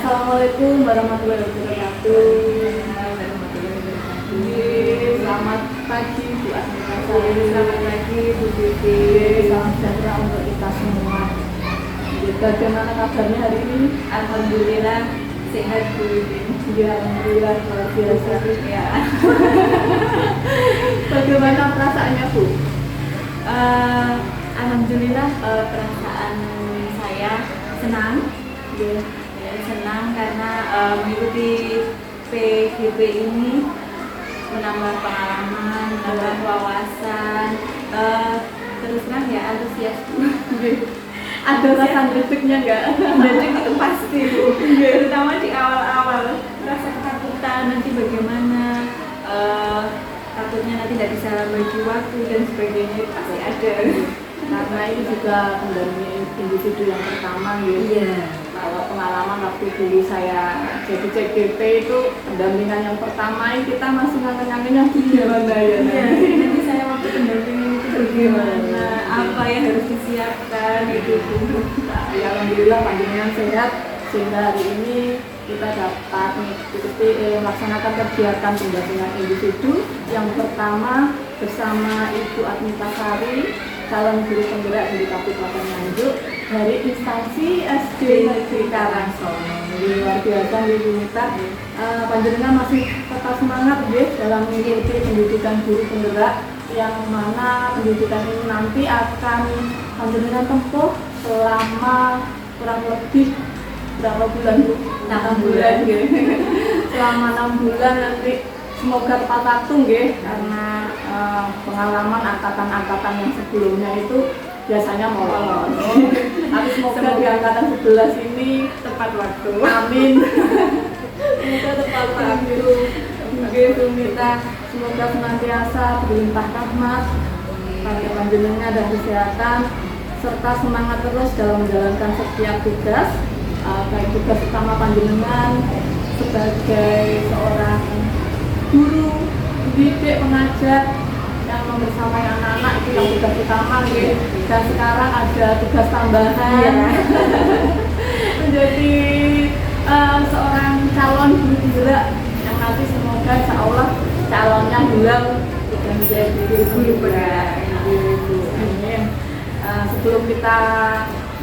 Assalamualaikum warahmatullahi wabarakatuh. Selamat pagi Bu Asmita. Selamat pagi Bu Siti. Salam sejahtera untuk kita semua. Bagaimana kabarnya hari ini? Alhamdulillah sehat Bu. Ya, alhamdulillah luar biasa. Ya. Bagaimana perasaannya Bu? Alhamdulillah perasaan saya senang. Ya. Senang karena mengikuti PGP ini menambah pengalaman, menambah wawasan, terus terang ya antusias. Ada rasa detiknya nggak? Detik itu pasti Bu, terutama di awal-awal rasa ketakutan nanti bagaimana, takutnya nanti tidak bisa bagi waktu dan sebagainya itu pasti ada. Karena ini juga pendamping individu yang pertama gitu. Iya. Kalau pengalaman waktu dulu saya jadi CGP itu pendampingan yang pertama kita masih ngangen-ngangennya gimana ya? Iya, nanti saya waktu pendampingan itu bagaimana, apa yang harus disiapkan gitu. Ya, alhamdulillah panjenengan sehat sehingga hari ini kita dapat mengikuti melaksanakan kegiatan pendampingan individu yang pertama bersama Ibu Asmita Sari, calon guru penggerak dari Kabupaten Nganjuk dari instansi SD Negeri Karangsono. Luar biasa Ibu Mita. Panjenengan masih tetap semangat dalam mengikuti pendidikan guru penggerak yang mana pendidikan ini nanti akan panjenengan tempuh selama kurang lebih berapa bulan Bu? 6 bulan. Selama 6 bulan nanti semoga tepat waktu karena pengalaman angkatan-angkatan yang sebelumnya itu biasanya molor. Tapi semoga di angkatan 11 ini Tepat waktu. amin. Semoga tepat waktu. Oke, Bu Mita, semoga senantiasa berlimpah rahmat pada panjenengan dan kesehatan serta semangat terus dalam menjalankan setiap tugas, baik tugas utama panjenengan sebagai seorang guru, pendidik, pengajar yang membersamai anak-anak itu yang tugas utama dan sekarang ada tugas tambahan menjadi seorang calon guru penggerak yang nanti semoga insya Allah calonnya bilang sudah menjadi guru penggerak. Amin. Sebelum kita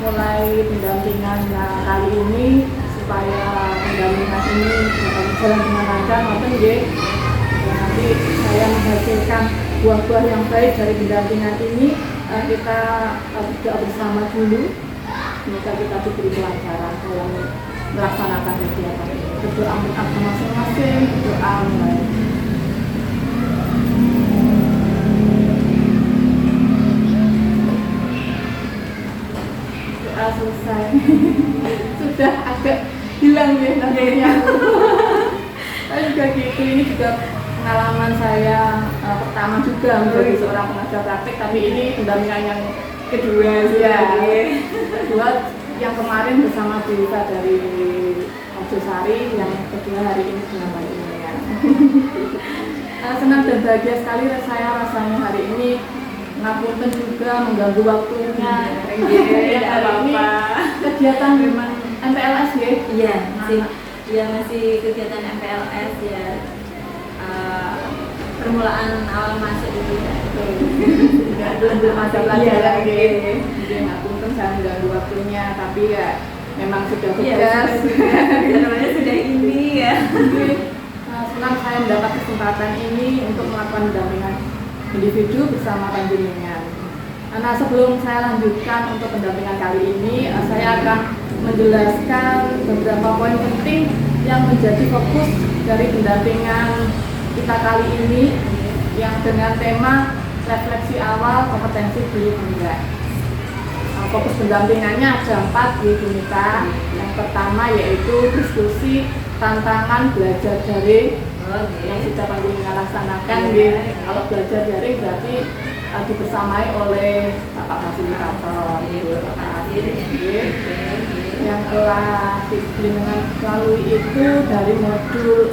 mulai pendampingan kali ini supaya pendampingan ini dapat berjalan dengan lancar, nanti saya menghasilkan buah-buah yang baik dari pendampingan ini. Kita berdoa bersama dulu, semoga kita diberi kelancaran dalam melaksanakan kegiatan ini. Berdoa untuk masing-masing, berdoa mulai. Doa selesai. Sudah agak hilang nantinya. Saya juga gitu, ini juga pengalaman saya pertama juga menjadi seorang pengajar praktik, tapi ini pendampingan yang kedua kedua yang kemarin bersama Bu Ika dari Sari, yang kedua hari ini dengan panjenengan. Senang dan bahagia sekali saya rasanya hari ini. Ngapunten juga mengganggu waktunya. Hari ini kegiatan memang MPLS Iya, masih kegiatan MPLS ya. Permulaan awal masuk itu ya. belum ada pelajaran ngapunten saya mengganggu waktunya, tapi ya memang sudah tugas. Namanya sudah ini ya. Senang saya mendapat kesempatan ini untuk melakukan pendampingan individu bersama panjenengan. Nah, sebelum saya lanjutkan untuk pendampingan kali ini, saya akan menjelaskan beberapa poin penting yang menjadi fokus dari pendampingan kita kali ini, yang dengan tema refleksi awal kompetensi guru penggerak. Fokus pendampingannya ada 4 Bu Mita. Yang pertama yaitu diskusi tantangan belajar daring yang sudah panjenengan laksanakan. Kalau belajar daring berarti dibersamai oleh Bapak Fasilitator. Yang telah panjenengan lalui itu dari modul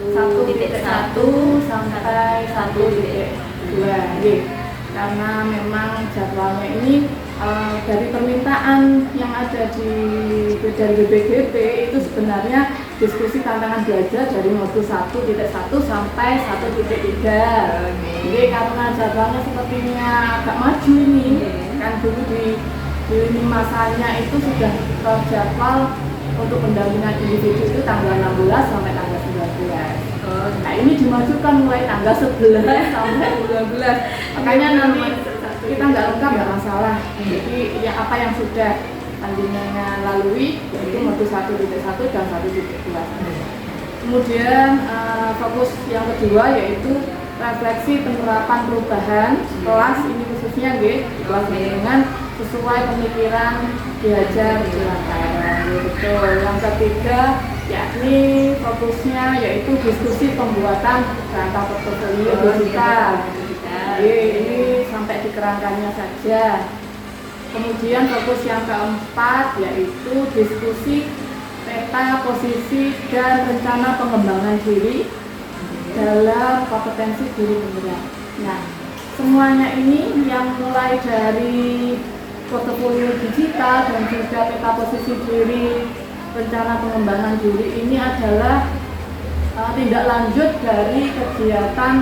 1.1 sampai 1.2. Karena memang jadwalnya ini dari permintaan yang ada dari BPGP itu sebenarnya diskusi tantangan belajar dari modul 1.1 sampai 1.3. Jadi karena jadwalnya sepertinya agak maju ini, kan dulu di lini masanya itu sudah terjadwal untuk pendampingan individu itu tanggal 16 sampai tanggal 19. Nah ini dimajukan mulai tanggal 11 sampai 12. Makanya nanti kita nggak lengkap nggak masalah. Jadi ya apa yang sudah panjenengan lalui yaitu modul 1.1 dan 1.2. Kemudian fokus yang kedua yaitu refleksi penerapan perubahan kelas ini khususnya kelas dengan sesuai pemikiran diajar di Lantara. Betul. Yang ketiga yakni fokusnya yaitu diskusi pembuatan kerangka portofolio digital. Ini sampai di kerangkanya saja. Kemudian fokus yang keempat yaitu diskusi peta posisi dan rencana pengembangan diri dalam kompetensi diri penggerak. Nah, semuanya ini yang mulai dari portofolio digital dan juga peta posisi diri, rencana pengembangan diri ini adalah tindak lanjut dari kegiatan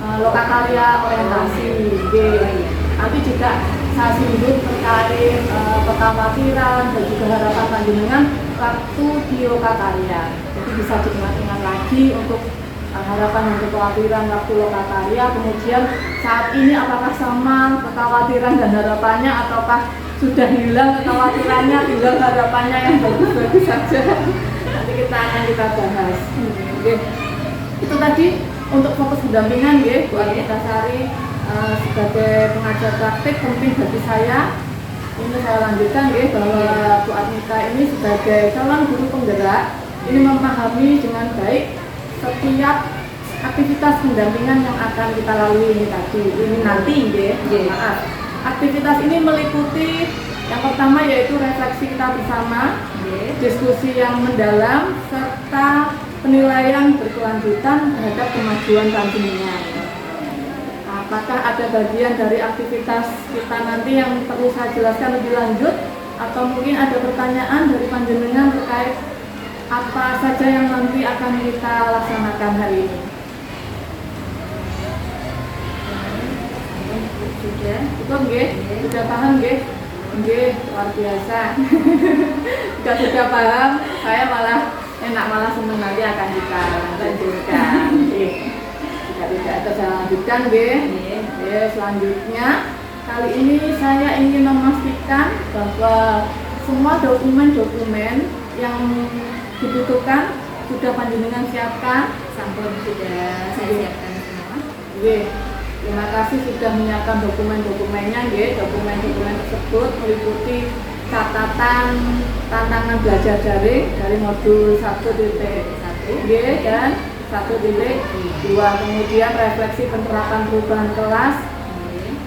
lokakarya orientasi. Nanti juga saya singgung terkait kekhawatiran dan juga harapan panjenengan waktu di lokakarya. Jadi bisa diingat-ingat lagi untuk harapan dan kekhawatiran waktu lokakarya. Kemudian saat ini apakah sama kekhawatiran dan harapannya ataukah sudah hilang kekhawatirannya, tinggal harapannya yang bagus-bagus saja. Nanti kita bahas. Itu tadi untuk fokus pendampingan Bu Arnita Sari sebagai pengajar praktik penting bagi saya. Ini saya lanjutkan bahwa Bu Arnita ini sebagai calon guru penggerak ini memahami dengan baik setiap aktivitas pendampingan yang akan kita lalui ini tadi. Ini nanti maaf. Aktivitas ini meliputi yang pertama yaitu refleksi kita bersama, diskusi yang mendalam serta penilaian berkelanjutan terhadap kemajuan panjenengan. Apakah ada bagian dari aktivitas kita nanti yang perlu saya jelaskan lebih lanjut atau mungkin ada pertanyaan dari panjenengan terkait apa saja yang nanti akan kita laksanakan hari ini? Sudah, sudah paham luar biasa. Jika sudah paham, saya malah senang nanti akan kita lanjutkan. Jika tidak ada saya lanjutkan, selanjutnya kali ini saya ingin memastikan bahwa semua dokumen-dokumen yang dibutuhkan sudah panjenengan siapkan. Sampun sudah saya siapkan semua. Terima kasih sudah menyiapkan dokumen-dokumennya. Dokumen-dokumen tersebut meliputi catatan tantangan belajar daring dari modul 1.1 dan 1.2. Kemudian refleksi penerapan perubahan kelas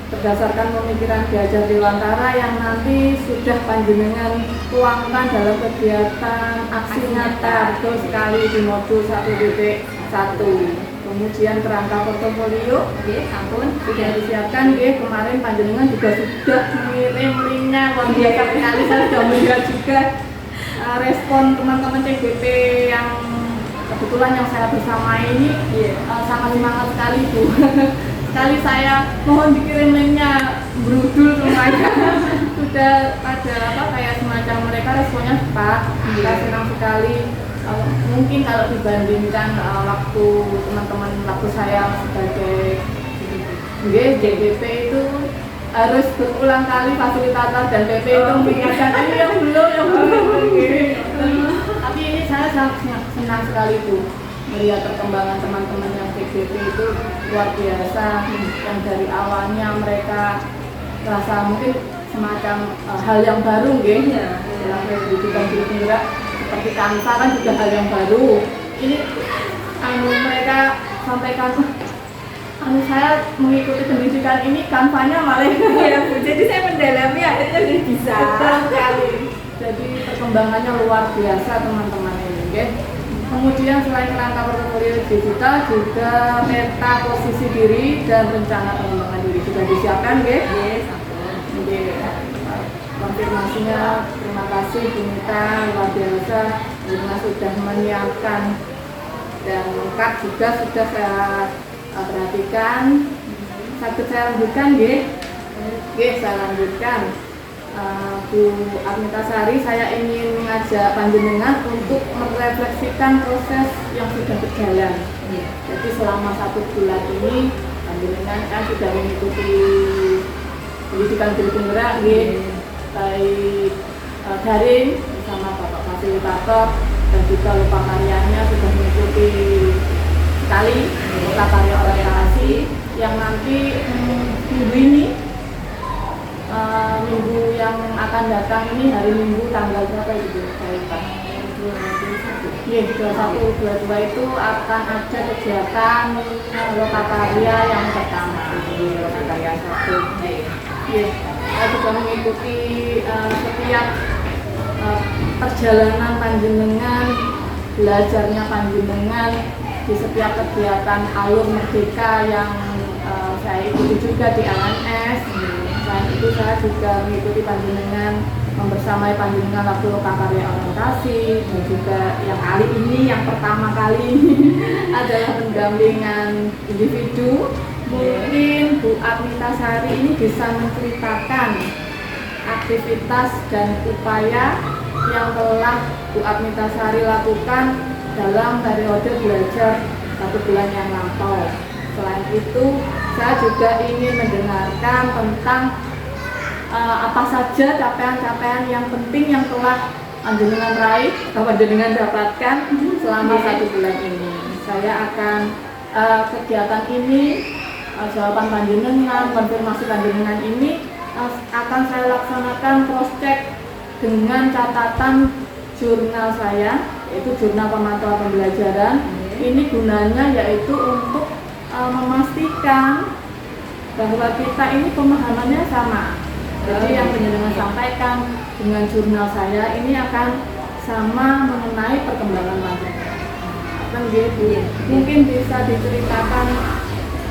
berdasarkan pemikiran diajar di Lantara yang nanti sudah panjenengan tuangkan dalam kegiatan aksi nyata. Betul sekali di modul 1.1. Kemudian kerangka portofolio, ampun sudah disiapkan. Kemarin panjenengan juga sudah mengirim linknya. Luar biasa sekali, saya sudah melihat juga respon teman-teman CGP yang kebetulan yang saya bersama ini sangat semangat sekali Bu. Sekali saya mohon dikirim linknya berudul semuanya. Sudah ada kayak semacam mereka responnya cepat. Kita senang sekali. Mungkin kalau dibandingkan waktu teman-teman waktu saya sebagai JGP itu harus berulang kali fasilitator dan PP itu mengingatkan ini yang belum. Tapi ini saya sangat senang sekali Bu melihat perkembangan teman-teman yang JGP itu luar biasa. Yang dari awalnya mereka merasa mungkin semacam hal yang baru dalam pendidikan guru penggerak. Seperti Kansa kan juga hal yang baru. Ini mereka sampaikan, saya mengikuti pendidikan ini kanvanya malah jadi saya mendalami akhirnya jadi bisa. Betul sekali. Jadi perkembangannya luar biasa teman-teman ini. Kemudian selain kerangka portofolio digital juga peta posisi diri dan rencana pengembangan diri sudah disiapkan, konfirmasinya terima kasih Bu Mita, luar biasa Bunda sudah menyiapkan dan lengkap juga sudah saya perhatikan. Sakit saya lanjutkan nggih. Nggih, saya lanjutkan. Bu Apmitasari, saya ingin mengajak panjenengan untuk merefleksikan proses yang sudah berjalan. Jadi selama 1 bulan ini panjenengan kan sudah mengikuti pendidikan guru penggerak baik daring bersama Bapak Fasilitator dan juga lupa karyanya sudah mengikuti sekali lupa karya orientasi yang nanti minggu ini minggu yang akan datang ini hari Minggu tanggal berapa itu saya lupa. 21-22 itu akan ada kegiatan lokakarya yang pertama, lokakarya 1. Saya juga mengikuti setiap perjalanan panjenengan, belajarnya panjenengan di setiap kegiatan Alur Merdeka yang saya ikuti juga di LNS. Selain itu saya juga mengikuti panjenengan, membersamai panjenengan waktu lokakarya orientasi, dan juga yang kali ini, yang pertama kali ini adalah pendampingan individu. Mungkin Bu Apmitasari ini bisa menceritakan aktivitas dan upaya yang telah Bu Apmitasari lakukan dalam periode belajar 1 bulan yang lampau. Selain itu, saya juga ingin mendengarkan tentang apa saja capaian-capaian yang penting yang telah panjenengan raih atau panjenengan dapatkan selama 1 bulan ini. Saya akan kegiatan ini, jawaban panjenengan, konfirmasi panjenengan ini akan saya laksanakan cross check dengan catatan jurnal saya, yaitu jurnal pemantauan pembelajaran. Ini gunanya yaitu untuk memastikan bahwa kita ini pemahamannya sama. Jadi yang panjenengan sampaikan dengan jurnal saya ini akan sama mengenai perkembangan panjenengan. Kan gitu. Mungkin bisa diceritakan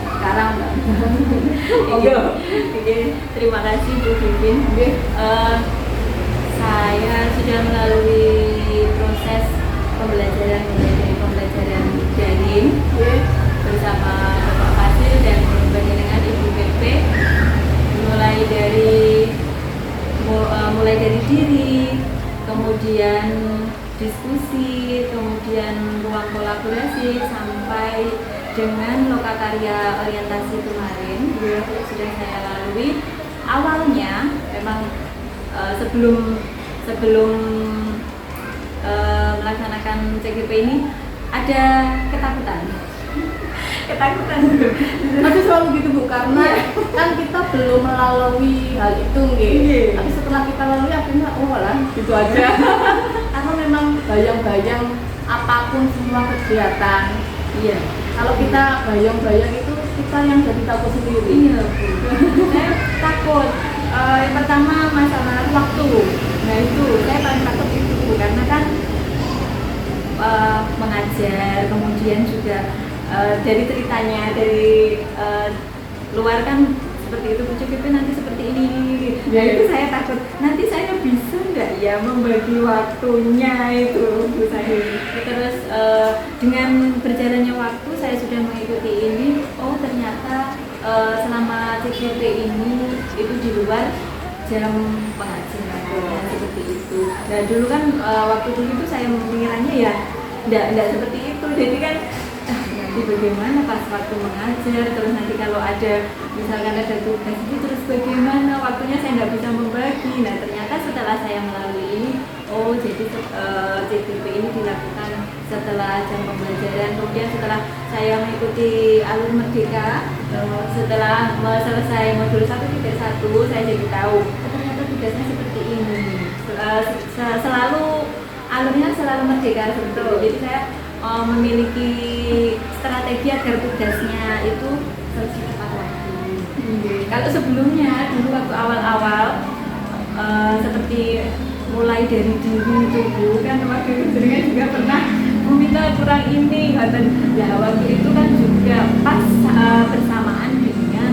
sekarang. Oke, terima kasih Bu Vivin. Saya sudah melalui proses pembelajaran mulai dari pembelajaran daring bersama Bapak Fasil dan dengan Ibu PP, mulai dari diri, kemudian diskusi, kemudian ruang kolaborasi sampai dengan lokakarya orientasi kemarin sudah saya lalui. Awalnya memang sebelum melaksanakan CGP ini ada ketakutan Tapi selalu gitu Bu, karena kan kita belum melalui hal itu tapi setelah kita lalui akhirnya lah gitu aja. Karena memang bayang-bayang apapun semua kegiatan. Kalau kita bayang-bayang itu kita yang jadi takut sendiri. Saya takut. Yang pertama masalah waktu. Nah itu saya paling takut itu Bu, karena kan mengajar, kemudian juga dari ceritanya dari luar kan seperti itu, Bu CGP nanti seperti ini. Nah itu saya takut nanti saya bisa nggak ya membagi waktunya itu Bu saya. Terus dengan berjalannya waktu saya sudah mengikuti ini. Oh ternyata selama CGP ini itu di luar jam pengajian seperti itu. Nah dulu kan waktu dulu itu saya mengira ya enggak seperti itu. Jadi kan nanti bagaimana pas waktu mengajar, terus nanti kalau ada misalkan ada tugas itu terus bagaimana waktunya saya nggak bisa membagi. Nah ternyata setelah saya melalui ini, oh jadi CGP ini dilakukan setelah jam pembelajaran, kemudian setelah saya mengikuti Alur Merdeka, setelah selesai modul 1.1 saya jadi tahu ternyata tugasnya seperti ini. Selalu alurnya selalu merdeka seperti itu. Jadi saya memiliki strategi agar tugasnya itu selesai tepat waktu. Kalau sebelumnya dulu waktu awal-awal seperti mulai dari diri itu kan waktu seringan juga pernah meminta kurang ini dan ya waktu itu kan juga pas bersamaan dengan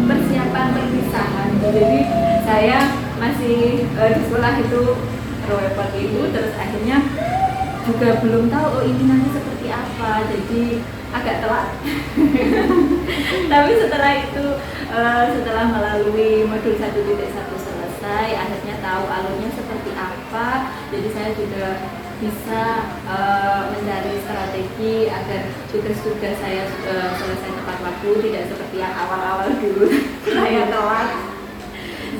persiapan perpisahan. Jadi saya masih di sekolah itu repot itu, terus akhirnya juga belum tahu oh ini nanti seperti apa, jadi agak telat. Tapi setelah itu setelah melalui modul 1.1 selesai, akhirnya tahu alurnya seperti apa, jadi saya juga bisa mencari strategi agar tugas-tugas saya selesai tepat waktu, tidak seperti yang awal-awal dulu saya telat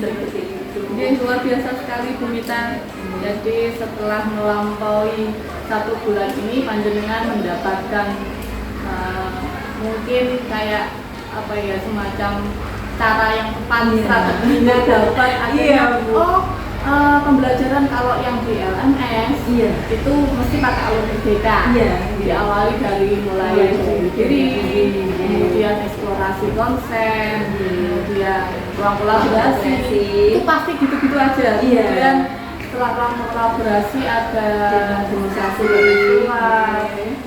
seperti itu. Jadi luar biasa sekali Bu Mita. Jadi setelah melampaui 1 bulan ini panjenengan mendapatkan mungkin kayak apa ya, semacam cara yang tepat, strateginya dapat akhirnya pembelajaran kalau yang di LMS itu mesti pakai alur merdeka. Diawali dari mulai diri, kemudian eksplorasi konsep, kemudian ruang kolaborasi, itu pasti gitu-gitu aja. Kemudian setelah ruang kolaborasi ada demonstrasi visual,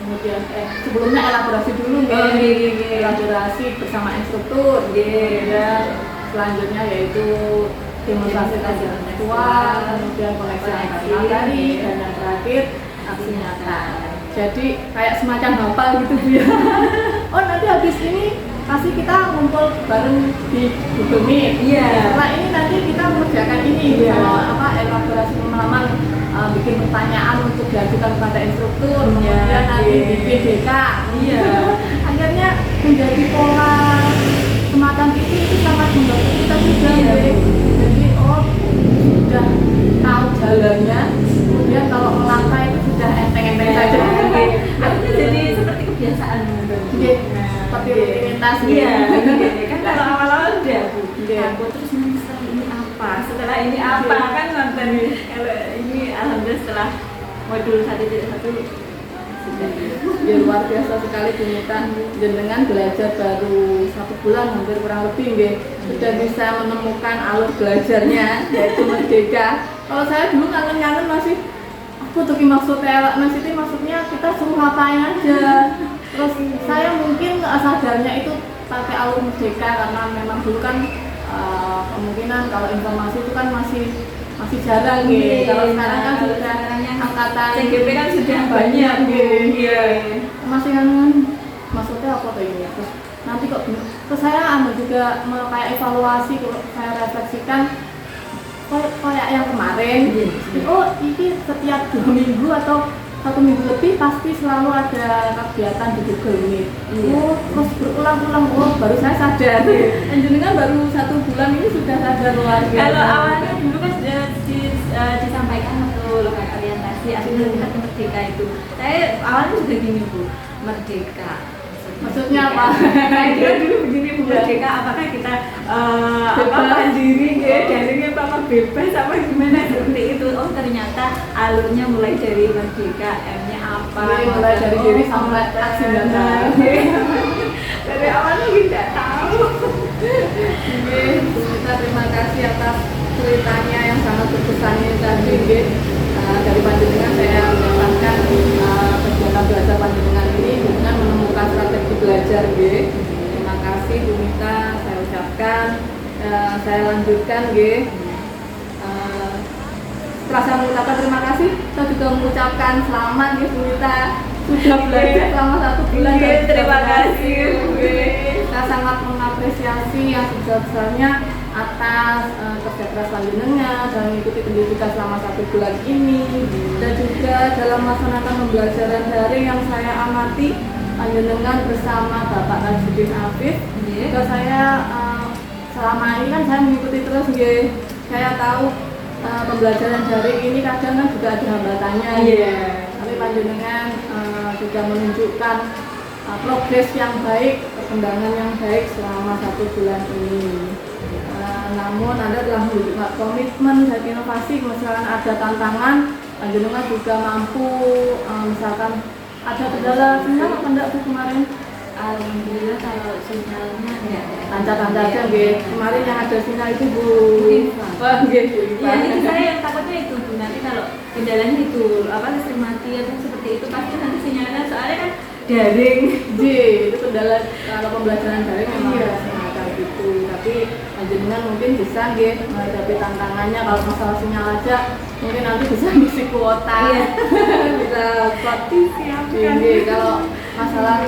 kemudian sebelumnya elaborasi dulu elaborasi bersama instruktur, dan selanjutnya yaitu demonstrasi kontekstual, kemudian koneksi antar materi, dan yang terakhir aksi nyata. Jadi kayak semacam hafal gitu Bu ya. Oh nanti habis ini pasti kita ngumpul bareng di Google Meet. Setelah ini nanti kita mengerjakan ini, sama elaborasi pemahaman, bikin pertanyaan untuk diajukan kepada instruktur, kemudian nanti bikin DK. Akhirnya menjadi pola semacam itu sangat membantu kita juga. Jadi sudah tahu jalannya, kemudian kalau melangkah itu sudah enteng-enteng saja. Akhirnya jadi seperti kebiasaan. Seperti rutinitas. Kan kalau awal-awal udah aku terus nanti setelah ini apa kan nonton. Kalau ini alhamdulillah setelah modul 1.1 ya luar biasa sekali Bu Mita. Dengan belajar baru 1 bulan hampir kurang lebih sudah bisa menemukan alur belajarnya yaitu merdeka. Kalau saya dulu kangen-kangen masih apa tuh maksudnya maksudnya kita suruh ngapain aja. Terus saya mungkin sadarnya itu pakai alur merdeka karena memang dulu kan kemungkinan kalau informasi itu kan masih jarang Kalau sekarang kan sudah angkatan CGP kan sudah banyak masih kan maksudnya apa tuh ini. Terus nanti kok terus saya juga kayak evaluasi, kalau saya refleksikan kayak yang kemarin. Oh ini setiap 2 minggu atau 1 minggu lebih pasti selalu ada kegiatan di Google Meet. Terus berulang-ulang, baru saya sadar. Jenengan baru 1 bulan ini sudah sadar luar biasa. Kalau awalnya dulu kan disampaikan waktu lokal orientasi akhirnya kita merdeka itu. Saya awalnya sudah gini Bu, merdeka. Maksudnya apa? Saya kira dulu begini Bu, merdeka apakah kita mandiri dari apa bebas apa gimana seperti itu. Oh ternyata alurnya mulai dari merdeka, M-nya apa? Mulai dari diri sampai aksi nyata. Dari awalnya tidak tahu. Kita terima kasih atas ceritanya yang sangat berkesan ini tadi. Dari panjenengan saya mendapatkan kegiatan belajar panjenengan ini dengan menemukan strategi belajar. Terima kasih Bu Mita, saya ucapkan. Saya lanjutkan. Setelah saya mengucapkan terima kasih, saya juga mengucapkan selamat Bu Mita sudah belajar selama 1 bulan. Terima kasih. Saya sangat mengapresiasi yang sebesar-besarnya atas kerja keras panjenengan dalam mengikuti pendidikan selama 1 bulan ini, dan juga dalam melaksanakan pembelajaran daring yang saya amati panjenengan bersama Bapak Tajudin Afif. Juga saya selama ini kan saya mengikuti terus. Saya tahu pembelajaran daring ini kadang kan juga ada hambatannya. Tapi panjenengan juga menunjukkan progres yang baik, perkembangan yang baik selama 1 bulan ini. Namun Anda telah menunjukkan komitmen dan inovasi. Misalkan ada tantangan, panjenengan juga mampu, misalkan ada kendala sinyal apa enggak tuh kemarin? Alhamdulillah kalau sinyalnya lancar-lancar aja. Kemarin yang ada sinyal itu Bu. Iya, itu saya yang takutnya itu Bu, nanti kalau kendalanya itu listrik mati atau seperti itu pasti nanti sinyalnya, soalnya kan daring. Itu kendala kalau pembelajaran daring memang semacam itu. Tapi panjenengan mungkin bisa nggih menghadapi tantangannya. Kalau masalah sinyal aja mungkin nanti bisa ngisi kuota. Iya. Bisa Disiapkan. kalau masalah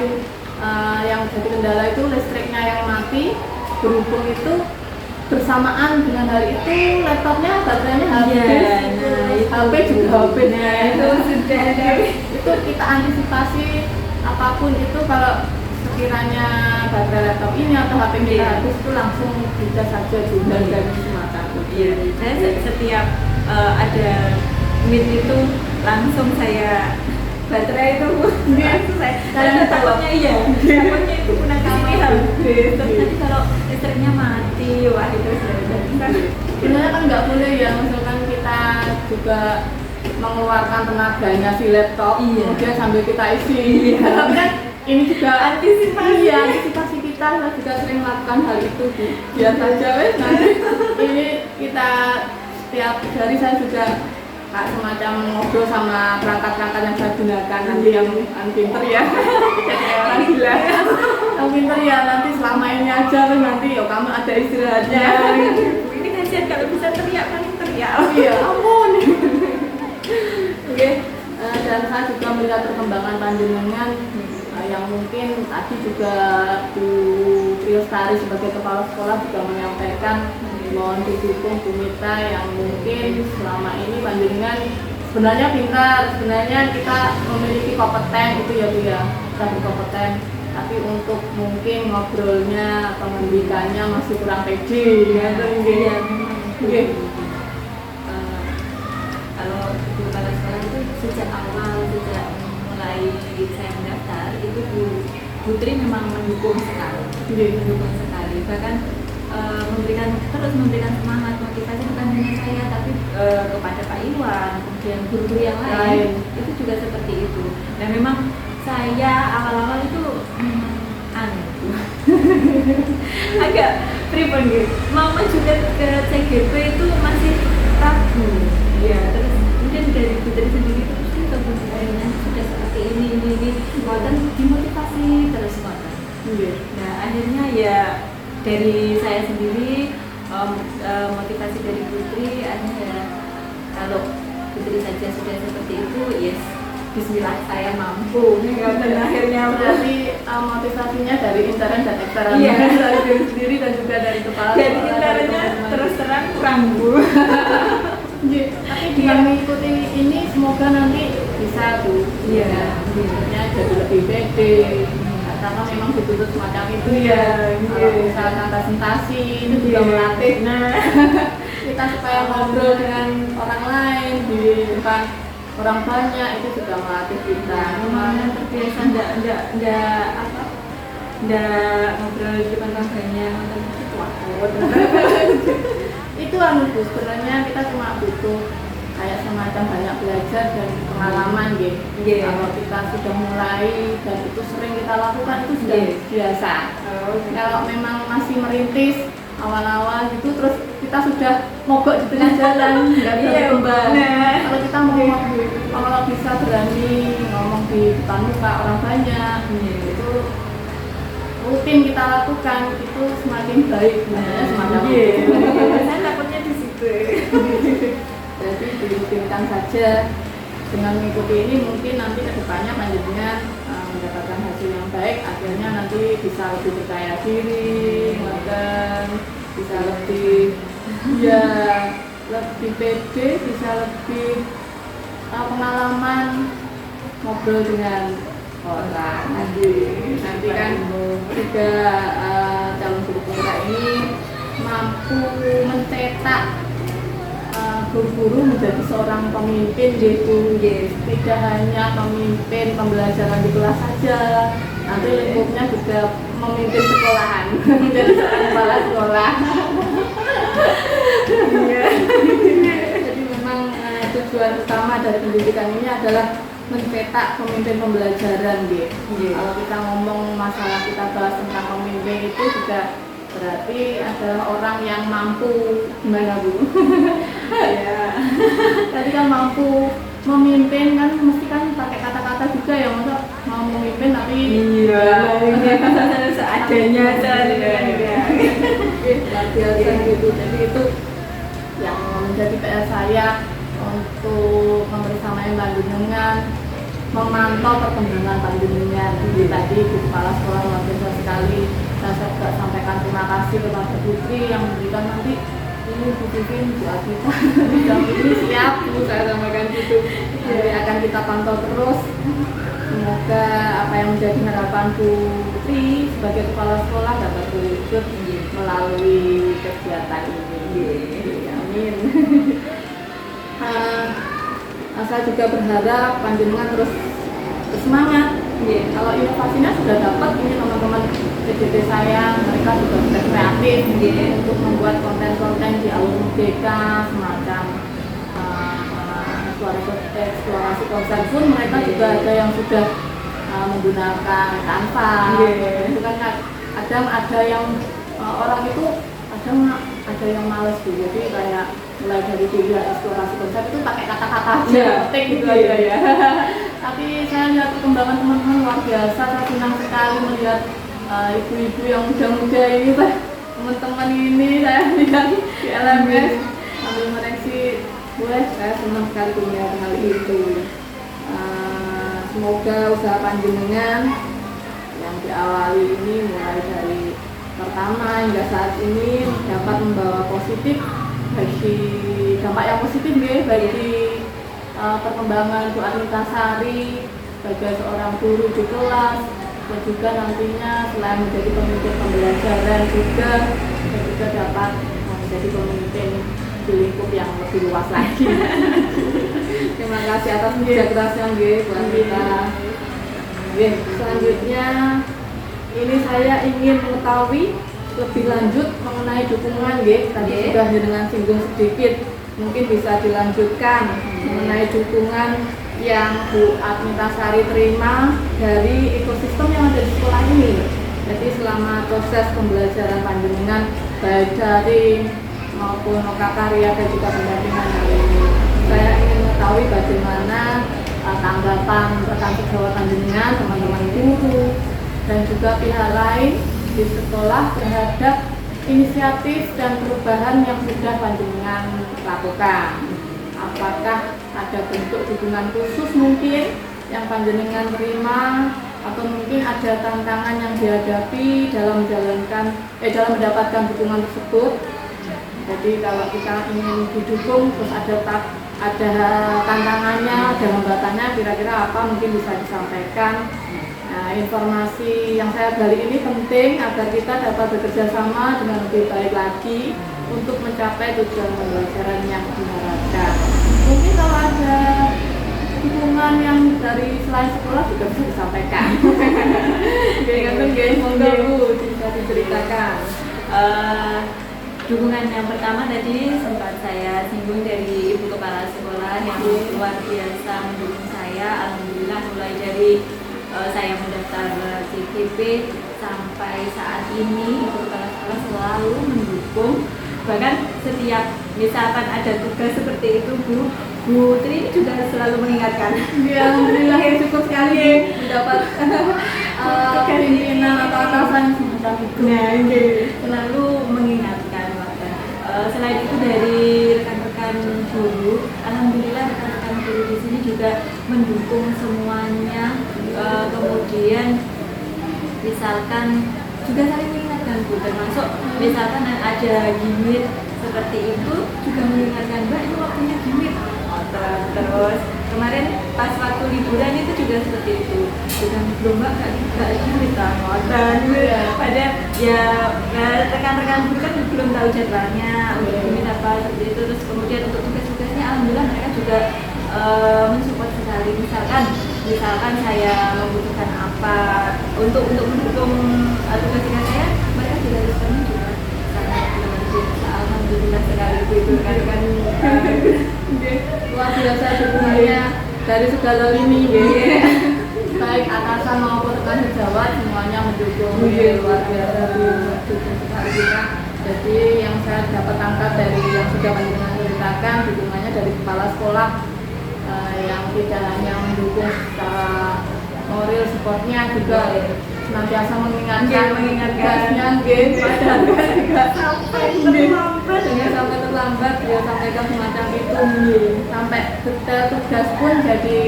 yang jadi kendala itu listriknya yang mati, berhubung itu bersamaan dengan hari itu laptopnya baterainya habis. Iya, nah, itu. HP juga habis. Nah, itu sudah ada. Itu kita antisipasi apapun itu, kalau sekiranya baterai laptop ini atau HP kita Iya. habis itu langsung bisa saja diundang dari semacam itu. Iya, saya setiap ada meet itu langsung saya baterai itu langsung saya karena takutnya takutnya itu guna kesini habis terus nanti kalau listriknya mati, wah itu sudah Sebenarnya kan nggak boleh ya, misalkan kita juga mengeluarkan tenaganya si laptop, kemudian sambil kita isi. Tapi kan ini juga antisipasi. Iya, antisipasi kita juga sering melakukan hal itu. Biar saja wes nanti ini kita setiap hari saya juga semacam ngobrol sama perangkat-perangkat yang saya gunakan, nanti yang pinter ya. Jadi orang gila. Yang pinter ya nanti selama ini aja, terus nanti kamu ada istirahatnya. Ini kasihan kalau bisa teriak paling teriak. Iya, ampun. Oke, dan saya juga melihat perkembangan panjenengan yang mungkin tadi juga Bu Triostari sebagai kepala sekolah juga menyampaikan mohon didukung Bu Mita yang mungkin selama ini panjenengan sebenarnya pintar, sebenarnya kita memiliki kompeten itu ya Bu ya, kita berkompeten, tapi untuk mungkin ngobrolnya atau membicarakannya masih kurang pede ya mungkin ya. Oke. Kalau Bu kepala sekolah itu sejak awal, sejak mulai saya mendaftar itu Bu Putri memang mendukung sekali, bahkan terus memberikan semangat, motivasi bukan hanya saya tapi kepada Pak Iwan, kemudian guru-guru yang lain itu juga seperti itu. Dan memang saya awal-awal itu agak pribon gitu, mau maju ke CGP itu masih ragu ya. Terus kemudian dari Putri sendiri terus kemudian sudah seperti ini buatan dimotivasi terus buatan. Nah akhirnya ya dari saya sendiri motivasi dari Putri, akhirnya ya, kalau Putri saja sudah seperti itu, yes, bismillah saya mampu. Dan akhirnya berarti motivasinya dari intern dan eksternal, dari diri sendiri dan juga dari kepala dari sekolah. internnya terus terang kurang Bu. Tapi dengan mengikuti ini semoga nanti bisa Bu, maksudnya jadi lebih pede. Karena memang dituntut semacam itu ya. Kalau misalnya presentasi itu juga melatih kita supaya ngobrol dengan orang lain di depan orang banyak, itu juga melatih kita. Memang terbiasa nggak ngobrol di depan orang banyak, itu takut. Itu Bu, sebenarnya kita cuma butuh kayak semacam banyak belajar dan pengalaman gitu. Kalau kita sudah mulai dan itu sering kita lakukan itu sudah biasa. Kalau memang masih merintis awal-awal gitu, terus kita sudah mogok di tengah jalan, nggak bisa kembang. Kalau kita kalau bisa berani ngomong di depan muka orang banyak, itu rutin kita lakukan, itu semakin baik, semacam itu. Saya takutnya di situ. Jadi dirutinkan saja. Dengan mengikuti ini mungkin nanti kedepannya panjenengan mendapatkan hasil yang baik, akhirnya nanti bisa lebih percaya diri, bisa lebih lebih pede, bisa lebih pengalaman ngobrol dengan orang. Nanti kan juga calon guru putra ini mampu mencetak guru-guru menjadi seorang pemimpin gitu, tidak hanya pemimpin pembelajaran di kelas saja, nanti lingkupnya juga memimpin sekolahan, menjadi seorang kepala sekolah. Jadi memang tujuan utama dari pendidikan ini adalah mencetak pemimpin pembelajaran gitu. Kalau kita ngomong masalah, kita bahas tentang pemimpin itu juga berarti adalah orang yang mampu, gimana Bu? Tadi kan mampu memimpin kan mesti kan pakai kata-kata juga ya, masa mau memimpin tapi seadanya saja. luar biasa gitu. Jadi itu yang menjadi PR saya untuk membersamai panjenengan, memantau perkembangan panjenengan. Jadi tadi di kepala sekolah luar biasa sekali. Saya juga sampaikan terima kasih kepada Putri yang memberikan nanti ini Bu Pipin buat kita jam ini siap Bu, saya sampaikan gitu. Jadi akan kita pantau terus. Semoga apa yang menjadi harapan Bu Putri sebagai kepala sekolah dapat terwujud melalui kegiatan ini. Amin. Saya juga berharap panjenengan terus bersemangat. Kalau inovasinya sudah dapat, ini teman-teman PDT saya, mereka juga sudah kreatif untuk membuat konten-konten di Aula Merdeka semacam eksplorasi konsep pun mereka juga ada yang sudah menggunakan Canva. Itu kan kadang ada yang orang itu kadang ada yang males tuh, jadi kayak mulai dari dia eksplorasi konsep itu pakai kata-kata aja, penting gitu aja ya. Tapi saya lihat perkembangan teman-teman luar biasa, saya senang sekali melihat ibu-ibu yang muda-muda ini, teman-teman ini saya lihat di LMS sambil mengoreksi, saya senang sekali melihat hal itu. Semoga usaha panjenengan yang diawali ini mulai dari pertama hingga saat ini dapat membawa positif bagi dampak yang positif bagi perkembangan Bu Anita-Sari sebagai seorang guru di kelas, dan juga nantinya selain menjadi pemimpin pembelajaran juga dapat menjadi pemimpin di lingkup yang lebih luas lagi. Terima kasih atas kerja kerasnya Bu Anita. Selanjutnya ini saya ingin mengetahui lebih lanjut mengenai dukungan tadi sudah dengan singgung sedikit, mungkin bisa dilanjutkan mengenai dukungan yang Bu Anita-Sari terima dari ekosistem yang ada di sekolah ini. Jadi selama proses pembelajaran panjenengan baik daring maupun karya dan juga pendampingan hari ini, saya ingin mengetahui bagaimana tanggapan rekan sejawat panjenengan, teman-teman guru dan juga pihak lain di sekolah terhadap inisiatif dan perubahan yang sudah panjenengan lakukan. Apakah ada bentuk dukungan khusus mungkin yang panjenengan terima, atau mungkin ada tantangan yang dihadapi dalam mendapatkan dukungan tersebut. Jadi kalau kita ingin didukung terus ada tantangannya, ada hambatannya, kira-kira apa mungkin bisa disampaikan. Nah, informasi yang saya gali ini penting agar kita dapat bekerja sama dengan lebih baik lagi untuk mencapai tujuan pembelajaran yang diharapkan. Mungkin kalau ada dukungan yang dari selain sekolah juga bisa disampaikan. Monggo Bu, bisa diceritakan. Dukungan yang pertama tadi sempat saya singgung dari Ibu Kepala Sekolah yang luar biasa mendukung saya. Alhamdulillah mulai dari saya mendaftar CGP sampai saat ini Ibu Kepala Sekolah selalu mendukung. Bahkan setiap misalkan ada tugas seperti itu Bu Tri juga selalu mengingatkan. Alhamdulillah cukup sekali mendapat pimpinan atau atasan semacam itu. Selalu mengingatkan. Selain itu dari rekan-rekan guru, alhamdulillah rekan-rekan guru di sini juga mendukung semuanya. Kemudian misalkan juga saling mengingatkan Bu, termasuk misalkan ada gimit seperti itu juga mengingatkan Mbak ini waktunya gimit. Terus kemarin pas waktu liburan itu juga seperti itu, juga belum Mbak nggak gimit pada ya rekan-rekan guru kan belum tahu jadwalnya untuk gimit apa seperti itu. Terus kemudian untuk tugas-tugasnya alhamdulillah mereka juga mensupport sekali. Misalkan saya membutuhkan apa untuk mendukung tugas-tugas saya, mereka juga responnya juga sangat luar biasa. Alhamdulillah sekali itu rekan-rekan. Luar biasa dukungannya dari segala lini, baik atasan maupun rekan sejawat semuanya mendukung. Luar biasa dukung sekali kita. Jadi yang saya dapat tangkap dari yang sudah panjenengan ceritakan, dukungannya dari kepala sekolah yang tidak hanya mendukung secara moral supportnya juga senantiasa mengingatkan tugasnya padahal juga sampai terlambat jangan sampai terlambat ya, sampaikan semacam itu sampai detail tugas pun jadi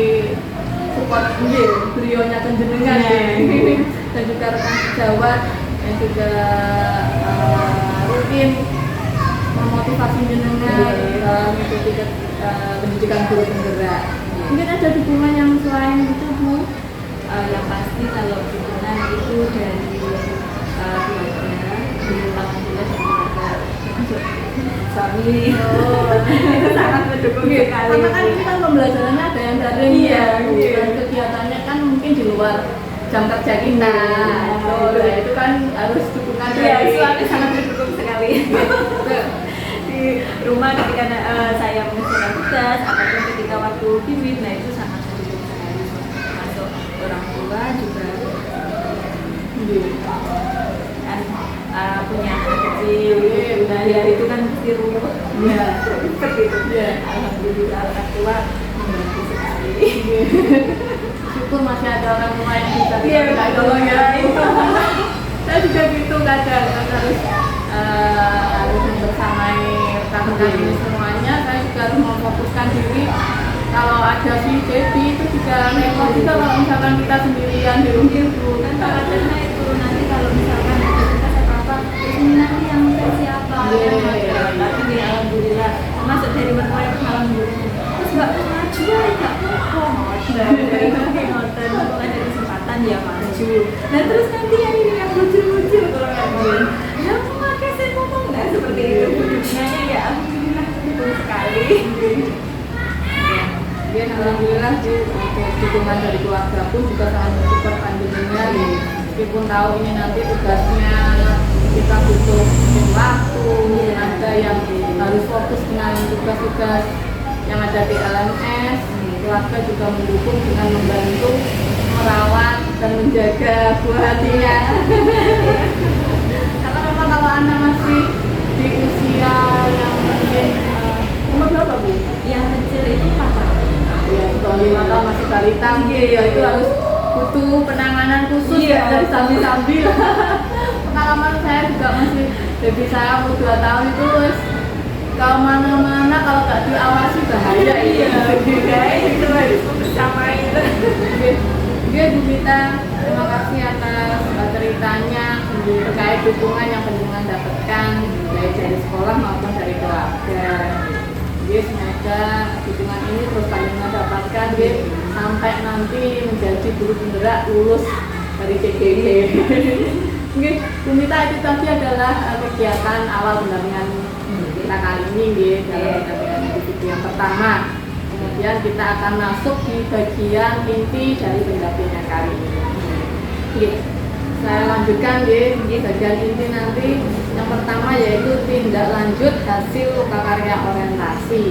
support beliaunya penjenengan dan juga rekan sejawat yang juga rutin memotivasi jenengan mengikuti pendidikan guru penggerak. Mungkin ada dukungan yang selain itu Bu? Yang pasti kalau dukungan itu dari keluarga, alhamdulillah dari keluarga termasuk suami. Itu sangat mendukung sekali. Karena kan ini kan pembelajarannya ada yang daring dan kegiatannya kan mungkin di luar jam kerja kita. Itu kan harus dukungan dari suami sangat mendukung sekali. Di rumah ketika saya mengerjakan tugas ataupun ketika waktu bibit, nah itu sangat mendukung sekali. Masuk orang tua juga kan punya anak kecil, nah ya itu kan mesti rumah seperti itu. Alhamdulillah orang tua membantu sekali. Syukur masih ada orang tua yang bisa tolong ya. Saya juga gitu kadang harus membersamai rekan-rekan ini semuanya. Saya juga harus memfokuskan diri. Kalau ada si baby itu juga repot juga kalau misalkan kita sendirian di rumah kan karena itu nanti kalau misalkan kita apa ini nanti yang siapa tapi ya alhamdulillah masuk dari mertua itu alhamdulillah terus nggak maju nggak hotel kalau ada kesempatan ya maju. Nah terus nanti yang lucu-lucu kalau nggak mau ya mau pakai saya ngomong nggak seperti itu duduknya ya alhamdulillah betul sekali. Alhamdulillah dukungan dari keluarga pun juga sangat mensupport panjenengan. Meskipun tahu ini nanti tugasnya kita butuh waktu, ada yang harus fokus dengan tugas-tugas yang ada di LMS. Keluarga juga mendukung dengan membantu merawat dan menjaga buah hatinya. Karena memang kalau anak masih di usia yang mungkin umur berapa Bu? Yang kecil itu 4 tahun. Ya, kalau 5 tahun masih balita, itu harus butuh penanganan khusus dari sambil-sambil. Pengalaman saya juga masih baby saya umur 2 tahun itu kalau mana-mana kalau nggak diawasi bahaya. Itu harus bersama itu. Bu Mita, terima kasih atas ceritanya terkait dukungan yang penjenengan dapatkan baik dari sekolah maupun dari keluarga. Semoga dukungan ini terus panjenengan dapatkan sampai nanti menjadi guru penggerak lulus dari CGG. Bu Mita, itu tadi adalah kegiatan awal pendampingan kita kali ini dalam pendampingan individu yang pertama. Kemudian kita akan masuk di bagian inti dari pendampingan kali ini. Saya lanjutkan di bagian inti nanti. Yang pertama yaitu tindak lanjut hasil karya orientasi.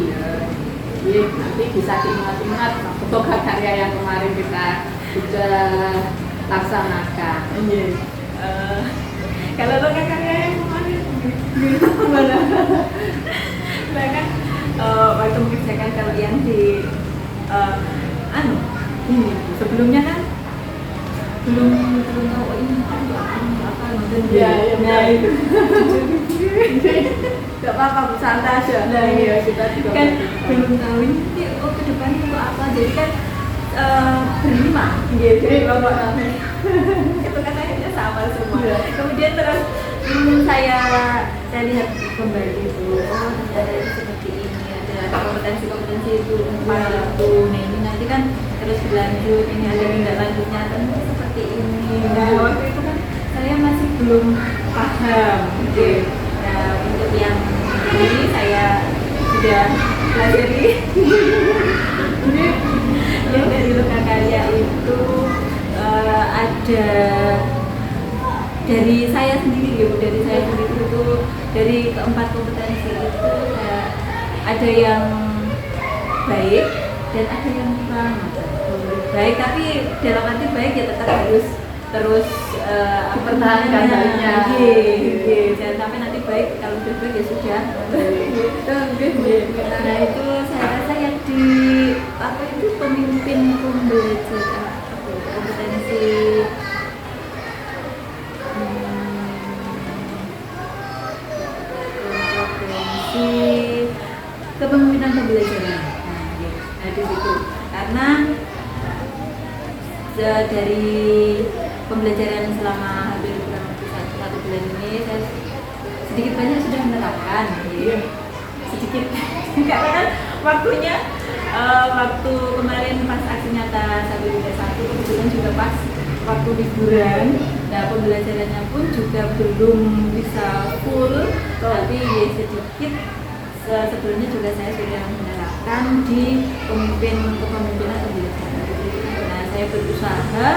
Nanti bisa diingat-ingat loka karya yang kemarin kita sudah laksanakan. Kalau loka karya yang kemarin gimana? Bahkan waktu mengerjakan kalau yang di ini sebelumnya kan belum tahu ini apa nah itu nggak apa-apa Bu, santai aja. Nah iya kita juga kan belum tahu ini ke depan itu apa, jadi kan berlima jadi bapak itu kan akhirnya sama semua. Kemudian terus saya lihat kembali itu ternyata itu seperti ini, ada kompetensi itu empat itu. Nah ini nanti kan terus berlanjut, ini ada tindak lanjutnya tentu seperti ini. Nah waktu itu kan saya masih belum paham. Nah untuk yang ini saya sudah pelajari. Yang dari loka karya itu ada dari saya sendiri itu dari keempat kompetensi itu ada yang baik dan ada yang kurang baik, tapi dalam arti baik ya tetap harus terus pertahankan baiknya. Jangan sampai nanti baik, kalau sudah baik ya sudah. Nah itu saya rasa yang di apa itu pemimpin pembelajaran kompetensi kompetensi kepemimpinan pembelajaran. Nah, di situ karena dari pembelajaran selama hampir kurang lebih satu bulan ini saya sedikit banyak sudah menerapkan, sedikit karena kan waktunya waktu kemarin pas aksi nyata 131 kebetulan juga pas waktu liburan. Nah, pembelajarannya pun juga belum bisa full, tapi sedikit sebelumnya juga saya sudah menerapkan di kepemimpinan pembelajaran. Nah, saya berusaha ke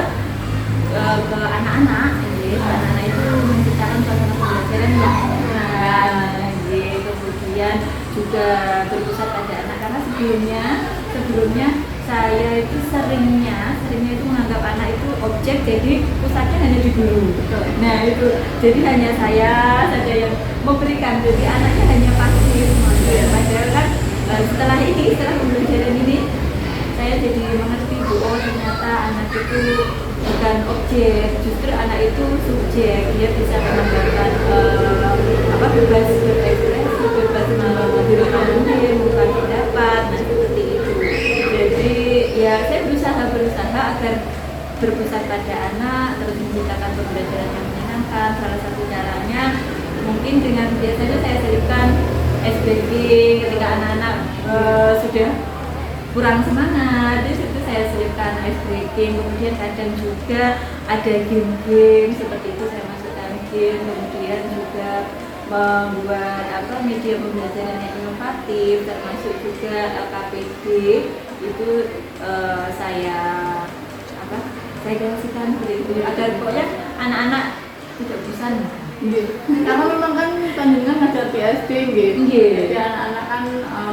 anak-anak, anak-anak itu menciptakan suasana pembelajaran yang nyaman, kemudian juga berpusat pada anak karena sebelumnya saya itu seringnya itu menganggap anak itu objek, jadi pusatnya hanya di guru. Nah itu jadi hanya saya saja yang memberikan, jadi anaknya hanya pasif. Padahal kan setelah pembelajaran ini saya jadi mengerti oh ternyata anak itu bukan objek, justru anak itu subjek, dia bisa mengembangkan bebas berekspresi, bebas mengembangkan bukan pendapat, nah seperti itu. Jadi ya saya berusaha agar berpusat pada anak, terus menciptakan pembelajaran yang menyenangkan. Salah satu caranya mungkin dengan biasanya saya selipkan SBG ketika anak-anak sudah kurang semangat, di situ saya selipkan ice breaking. Kemudian kadang juga ada game-game seperti itu, saya masukkan game. Kemudian juga membuat media pembelajaran yang inovatif, termasuk juga LKPD itu saya kasihkan seperti agar pokoknya anak-anak tidak bosan. Karena memang kan panjenengan ngajar PSD gitu. Jadi anak-anak kan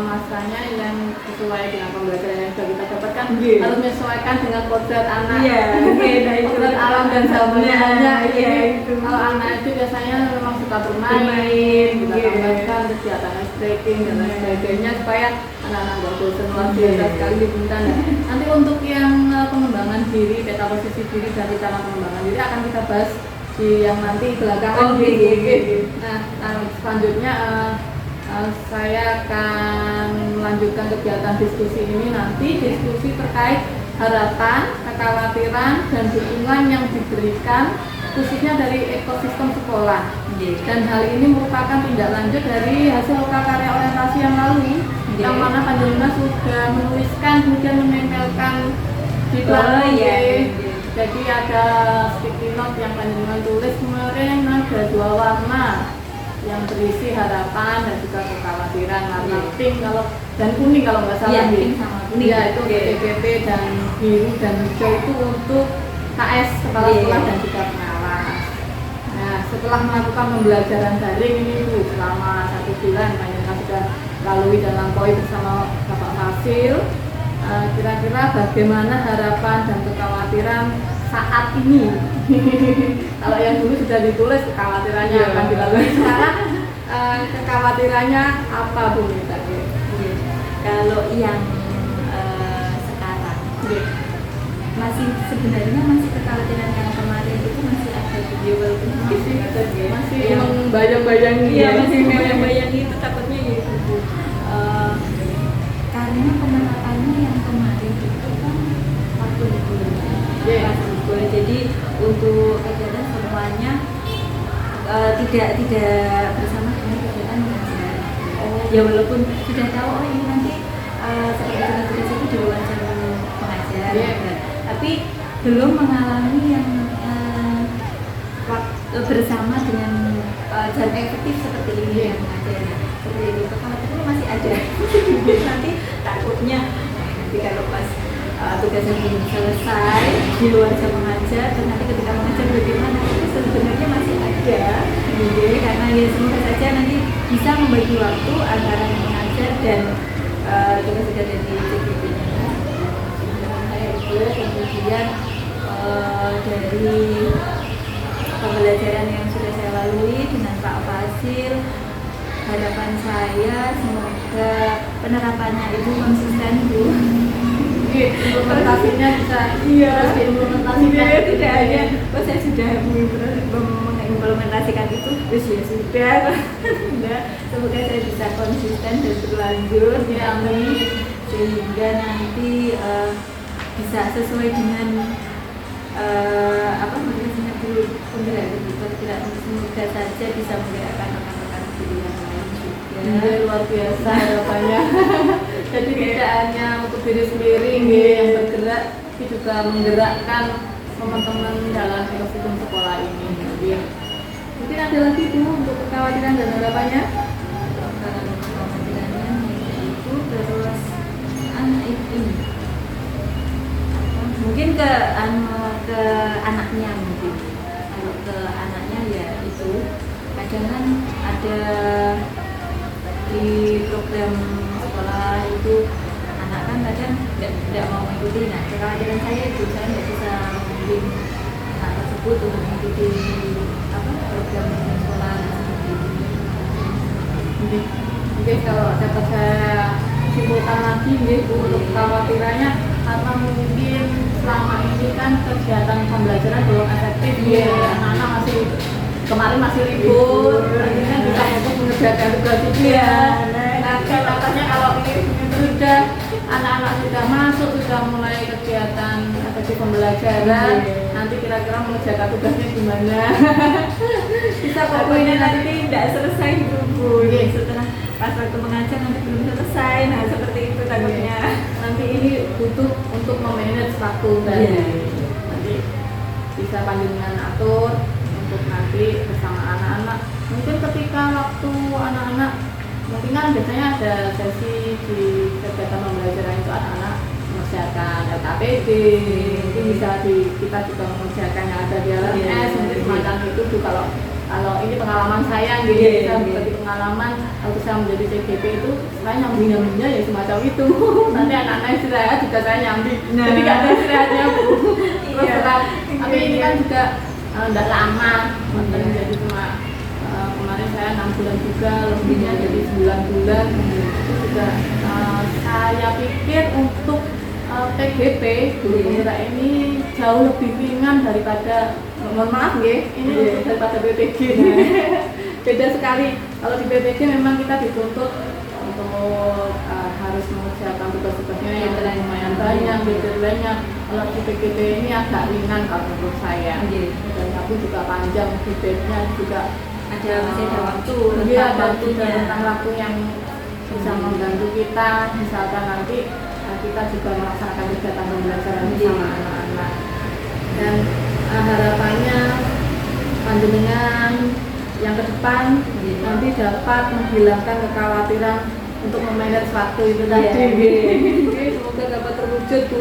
masanya yang sesuai dengan pembelajaran yang sudah kita dapatkan harus menyesuaikan dengan kodrat anak. Kodrat alam dan zamannya. Kalau anak itu biasanya memang suka bermain, kita tambahkan kegiatan ice breaking dan lain sebagainya supaya anak-anak gak bosan. Luar biasa sekali dibuntan. Nanti untuk yang pengembangan diri, peta posisi diri dari cara pengembangan diri akan kita bahas di yang nanti belakangan. Nah, selanjutnya saya akan melanjutkan kegiatan diskusi ini nanti, diskusi terkait harapan, kekhawatiran, dan dukungan yang diberikan khususnya dari ekosistem sekolah. Dan hal ini merupakan tindak lanjut dari hasil karya orientasi yang lalu, yang mana panjenengan sudah menuliskan kemudian menempelkan di belakang. Jadi ada sticky note yang panjenengan tulis kemarin, ada 2 warna yang berisi harapan dan juga kekhawatiran, warna pink dan kuning kalau nggak salah. Pink sama kuning. Itu PPP dan biru dan hijau itu untuk KS kepala sekolah dan juga pengawas. Nah, setelah melakukan pembelajaran daring ini selama 1 bulan, panjenengan sudah lalui dan lampaui bersama Bapak Fasil. Kira-kira bagaimana harapan dan kekhawatiran saat ini? Kalau yang dulu sudah ditulis kekhawatirannya akan dilalui, sekarang kekhawatirannya apa Bu Mita? Kalau yang sekarang sebenarnya masih kekhawatiran yang kemarin itu masih ada video, walaupun masih membayang-bayangi. Masih membayang-bayangi itu, takutnya gitu. Karena penerapannya yang kemarin itu kan waktu libur, jadi untuk kegiatan semuanya tidak bersama dengan kegiatan mengajar. Ya walaupun sudah tahu ini nanti seperti tugas itu di luar jam mengajar, tapi belum mengalami yang waktu bersama dengan jam efektif seperti ini yang mengajar. Seperti itu, kekhawatirannya masih ada. Nanti takutnya nanti kalau pas tugasnya belum selesai di luar jam mengajar, dan nanti ketika mengajar bagaimana, itu sebenarnya masih ada. Karena ya semoga saja nanti bisa membagi waktu antara mengajar dan tugas dari CGP-nya. Saya itu kemudian dari pembelajaran yang sudah saya lalui dengan Pak Fasil, harapan saya semoga penerapannya itu konsisten Bu. Nggih, implementasinya bisa Iya. terus diimplementasikan. Iya, tidak hanya saya sudah mengimplementasikan itu, terus ya sudah. Sudah, semoga saya bisa konsisten dan berlanjut Ya, amin. sehingga nanti bisa sesuai dengan apa namanya dulu penggerak semoga saja bisa menggerakkan rekan-rekan guru yang lain juga. Luar biasa harapannya. Jadi tidak hanya untuk diri sendiri yang bergerak, tapi juga menggerakkan teman-teman dalam ekosistem sekolah ini. Mungkin ada lagi Bu untuk kekhawatiran dan harapannya? Kekhawatirannya itu terus itu mungkin ke anaknya mungkin. Kalau ke anaknya ya itu kadang kan ada di program sekolah itu anak kan kadang tidak mau mengikuti. Nah, kekhawatiran saya itu saya nggak bisa membimbing anak tersebut untuk mengikuti program sekolah seperti itu. Oke, kalau dapat saya simpulkan lagi Bu untuk kekhawatirannya karena mungkin selama ini kan kegiatan pembelajaran belum efektif anak-anak masih kemarin masih libur, akhirnya kita untuk mengerjakan tugas ujian. Nah, katanya kalau ini sudah anak-anak sudah masuk, sudah mulai kegiatan efektif pembelajaran, nanti kira-kira mengerjakan tugasnya gimana? Bisa Pokoknya nanti tidak selesai itu Bu. Setelah pas waktu mengajar nanti belum selesai. Nah, seperti itu takutnya. Nanti ini butuh untuk memanage waktu dan nanti bisa panjenengan atur untuk nanti bersama anak-anak. Mungkin ketika waktu anak-anak mungkin kan biasanya ada sesi di kegiatan pembelajaran itu anak-anak mengerjakan LKPD, mungkin bisa kita juga mengerjakan yang ada di LMS, mungkin semacam itu tuh kalau ini pengalaman saya saya berbagi pengalaman waktu saya menjadi CGP itu saya nyambi-nyambinya ya semacam itu. Nanti anak-anak istirahat juga saya nyambi, jadi nggak ada istirahatnya Bu. Terus tapi ini kan juga nggak lama, jadi cuma kemarin saya 6 bulan juga, lebihnya jadi 9 bulan. Itu juga saya pikir untuk PGP guru penggerak ini jauh lebih ringan daripada, mohon maaf ini daripada PPG. Beda sekali. Kalau di PPG memang kita dituntut untuk harus mengerjakan tugas-tugasnya yang lumayan banyak, deadline-nya. Kalau di PGP ini agak ringan kalau menurut saya. Dan aku juga panjang, deadline-nya juga masih ada waktu. Iya, ada tentang waktu yang bisa membantu kita. Misalkan nanti kita juga melaksanakan kegiatan pembelajaran bersama anak-anak. Dan harapannya panjenengan yang ke depan nanti dapat menghilangkan kekhawatiran untuk memanage waktu itu tadi. Semoga dapat terwujud Bu.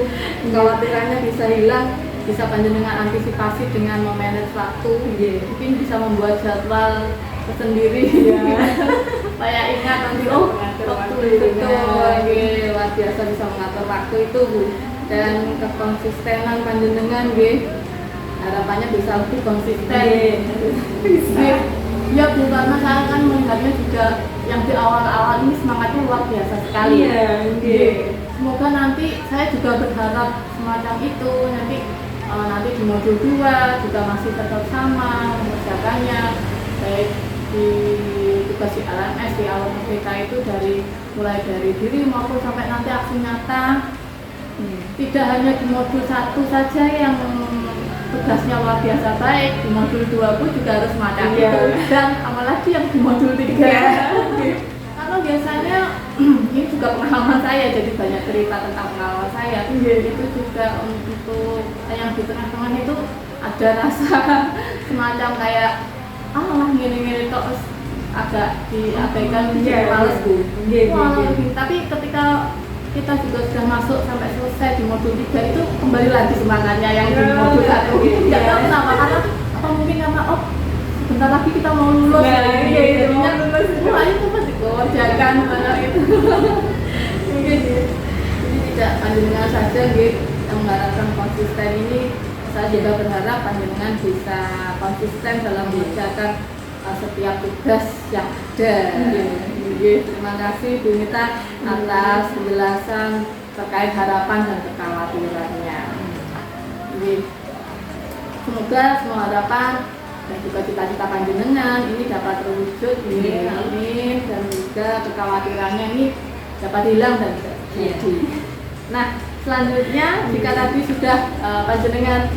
Kekhawatirannya bisa hilang, bisa panjenengan antisipasi dengan memanage waktu. Mungkin bisa membuat jadwal tersendiri. Supaya ingat nanti waktu itu luar biasa bisa mengatur waktu itu Bu. Dan kekonsistenan panjenengan harapannya bisa lebih konsisten. Ya Bu, karena saya kan melihatnya juga yang di awal-awal ini semangatnya luar biasa sekali. Semoga nanti saya juga berharap semacam itu nanti di modul 2 juga masih tetap sama mengerjakannya, baik di tugas di LMS, di awal kita itu mulai dari diri maupun sampai nanti aksi nyata. Tidak hanya di modul 1 saja yang tugasnya luar biasa baik, di modul 2 pun juga harus semacam itu, dan apalagi yang di modul 3. Karena biasanya ini juga pengalaman saya, jadi banyak cerita tentang pengalaman saya. Itu juga untuk yang di tengah-tengah itu ada rasa semacam kayak lah gini-gini kok agak diabaikan, males Bu. Tapi ketika kita juga sudah masuk sampai selesai di modul 3 itu kembali lagi semangatnya yang di modul 1. Tidak tahu kenapa, karena apa mungkin karena bentar lagi kita mau lulus. Jadinya itu pasti kerjakan banyak itu. Mungkin jadi tidak panjenengan saja yang mengharapkan konsisten ini. Saya juga berharap panjenengan bisa konsisten dalam mengerjakan setiap tugas yang ada. Terima kasih Bu Mita atas penjelasan terkait harapan dan kekhawatirannya. Jadi, semoga semua harapan dan juga cita-cita panjenengan ini dapat terwujud, amin, dan juga kekhawatirannya ini dapat hilang dan tidak terjadi. Nah, selanjutnya jika tadi sudah panjenengan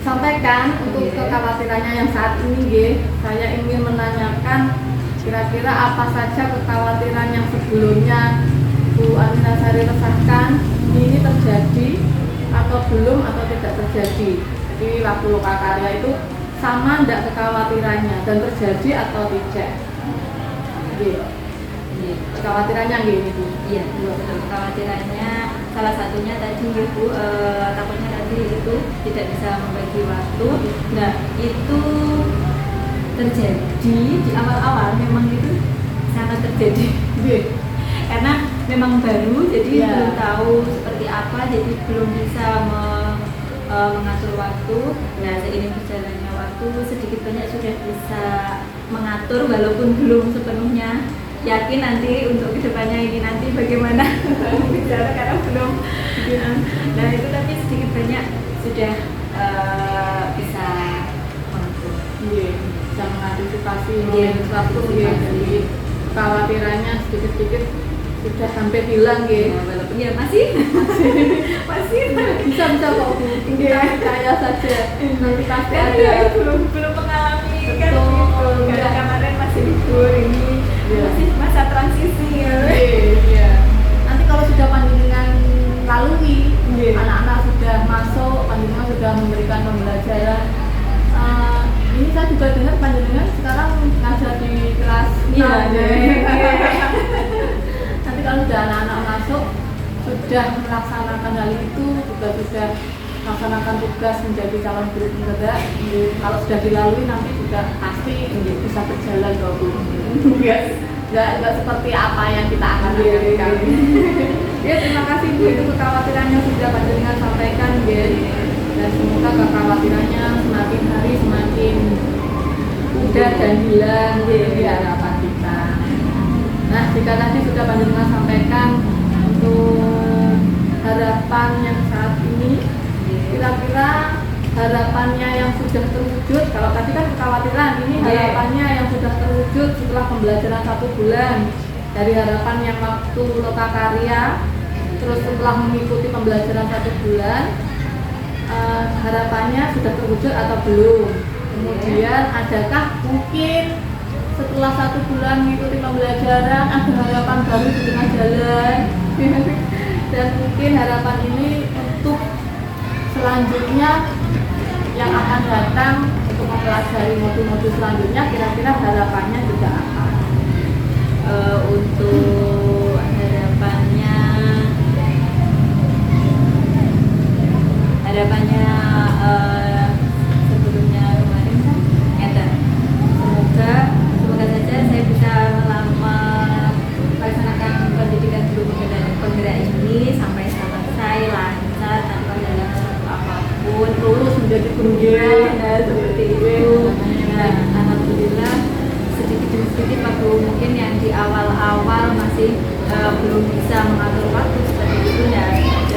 sampaikan untuk kekhawatirannya yang saat ini, saya ingin menanyakan kira-kira apa saja kekhawatiran yang sebelumnya Bu Aminasari resahkan ini terjadi atau belum atau tidak terjadi. Jadi waktu Lokakarya itu sama tidak kekhawatirannya dan terjadi atau tidak? Kekhawatirannya gini Bu. Iya, betul. Kekhawatirannya salah satunya tadi Bu, takutnya tadi itu tidak bisa membagi waktu. Nah, itu terjadi di awal-awal, memang itu sangat terjadi. Karena memang baru, jadi belum tahu seperti apa, jadi belum bisa mengatur waktu. Nah, seiring berjalannya waktu, sedikit banyak sudah bisa mengatur walaupun belum sepenuhnya yakin nanti untuk kedepannya ini nanti bagaimana bicara karena belum. Nah, itu tapi sedikit banyak sudah bisa mengatur. Bisa mengantisipasi waktu, jadi kekhawatirannya sedikit-sedikit sudah hampir hilang walaupun ya masih bisa kok Bu, saya saja nanti pasti ada. belum mengalami kan Betul. gitu. Karena kemarin masih libur, ini masih masa transisi Nanti kalau sudah panjenengan lalui, anak-anak sudah masuk, panjenengan sudah memberikan pembelajaran. Ini saya juga dengar panjenengan sekarang ngajar di kelas 6. Nanti kalau sudah anak-anak masuk, sudah melaksanakan hal itu, juga sudah melaksanakan tugas menjadi calon guru penggerak. Kalau sudah dilalui nanti juga pasti bisa berjalan kok Bu. Nggak seperti apa yang kita akan lakukan. Terima kasih Bu, itu kekhawatirannya sudah panjenengan sampaikan dan semoga kekhawatirannya semakin hari semakin mudah dan hilang di harapan kita. Nah, jika tadi sudah panjenengan sampaikan untuk harapan yang saat ini, kira-kira harapannya yang sudah terwujud, kalau tadi kan kekhawatiran, ini harapannya yang sudah terwujud setelah pembelajaran 1 bulan, dari harapan yang waktu Lokakarya, terus setelah mengikuti pembelajaran 1 bulan, harapannya sudah terwujud atau belum? Kemudian adakah mungkin setelah 1 bulan mengikuti pembelajaran ada harapan baru di tengah jalan? Dan mungkin harapan ini untuk selanjutnya yang akan datang untuk mempelajari modul-modul selanjutnya, kira-kira harapannya juga apa? Untuk harapannya sebelumnya kemarin kan semoga saja saya bisa melaksanakan pendidikan guru penggerak ini sampai selesai lancar tanpa ada apapun, lulus menjadi guru seperti itu. Nah, alhamdulillah sedikit demi sedikit waktu mungkin yang di awal-awal masih belum bisa mengatur waktu seperti itu ya,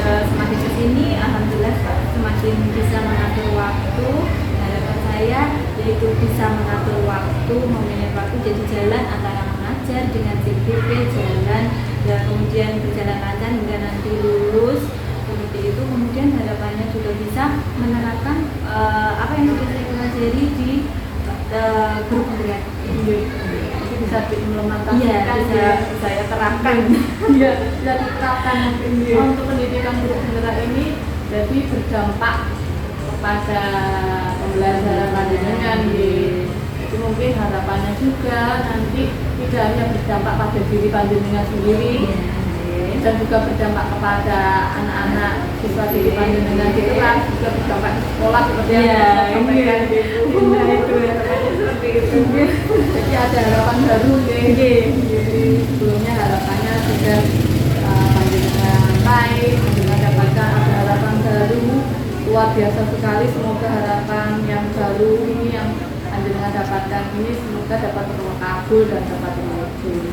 semakin kesini alhamdulillah semakin bisa mengatur waktu. Harapan saya yaitu bisa mengatur waktu, memanage waktu, jadi jalan antara mengajar dengan CPP, jalan dan kemudian berjalan lancar hingga nanti lulus seperti itu. Kemudian harapannya juga bisa menerapkan apa yang sudah saya pelajari di guru penggerak. Bisa diimplementasikan, bisa saya terapkan. Bisa diterapkan untuk pendidikan guru penggerak ini, jadi berdampak kepada pembelajaran panjenengan. Jadi mungkin harapannya juga nanti tidak hanya berdampak pada diri panjenengan sendiri, dan juga berdampak kepada anak-anak siswa di panjenengan di kelas, juga berdampak ke sekolah seperti yang saya sampaikan gitu. Seperti itu. Jadi ada harapan baru jadi sebelumnya harapannya sudah panjenengan baik, panjenengan dapatkan ada harapan baru luar biasa sekali. Semoga harapan yang baru ini yang panjenengan dapatkan ini semoga dapat terkabul dan dapat terwujud.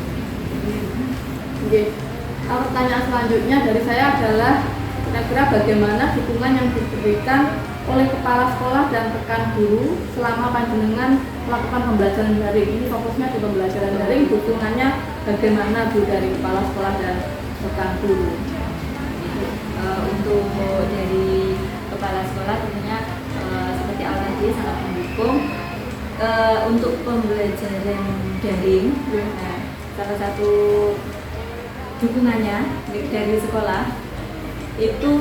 Pertanyaan selanjutnya dari saya adalah kira-kira bagaimana dukungan yang diberikan oleh kepala sekolah dan rekan guru selama panjenengan melakukan pembelajaran daring. Ini fokusnya di pembelajaran daring, dukungannya bagaimana Bu dari kepala sekolah dan rekan guru? Untuk dari kepala sekolah tentunya seperti awal tadi sangat mendukung untuk pembelajaran daring. Nah, salah satu dukungannya dari sekolah itu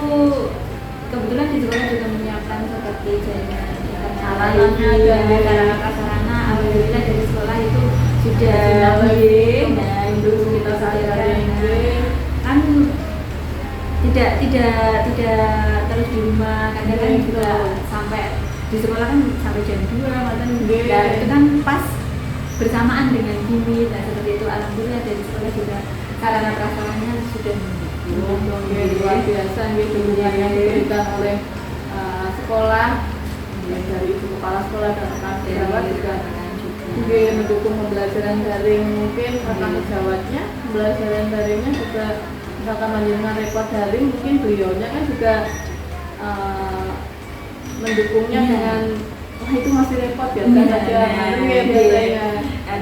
kebetulan di sekolah juga menyiapkan seperti jaringan sarana prasarana. Alhamdulillah dari sekolah itu sudah nah itu kita sadarkan kan tidak terus di rumah, kadang kan juga sampai di sekolah kan sampai jam 2 malam. Nah itu kan pas bersamaan dengan kimi. Nah seperti itu alhamdulillah dari sekolah juga sarana prasarananya sudah luar biasa dukungan yang diberikan oleh sekolah dari ibu kepala sekolah dan rekan sejawat juga mendukung pembelajaran daring. Mungkin rekan sejawatnya pembelajaran daringnya juga misalkan panjenengan repot daring, mungkin beliaunya kan juga mendukungnya dengan wah itu masih repot ya kan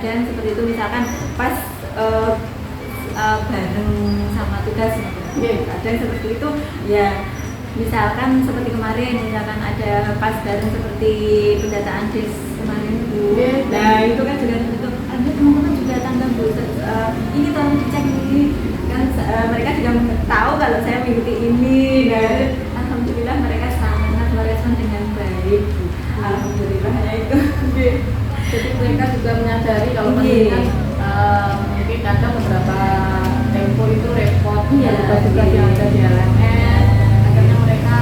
dan seperti itu misalkan pas bareng sama tugas kadang seperti itu ya, misalkan seperti kemarin misalkan ada pas bareng seperti pendataan des kemarin Bu. Nah itu kan juga itu ada teman-teman juga tangga Bu, ini tolong dicek ini kan mereka juga tahu kalau saya mengikuti ini. Nah alhamdulillah mereka sangat merespon dengan baik Bu. Alhamdulillah ya itu. Jadi mereka juga menyadari kalau panjenengan mungkin kadang beberapa tempo itu repot tugas-tugas yang ada di LMS. Akhirnya mereka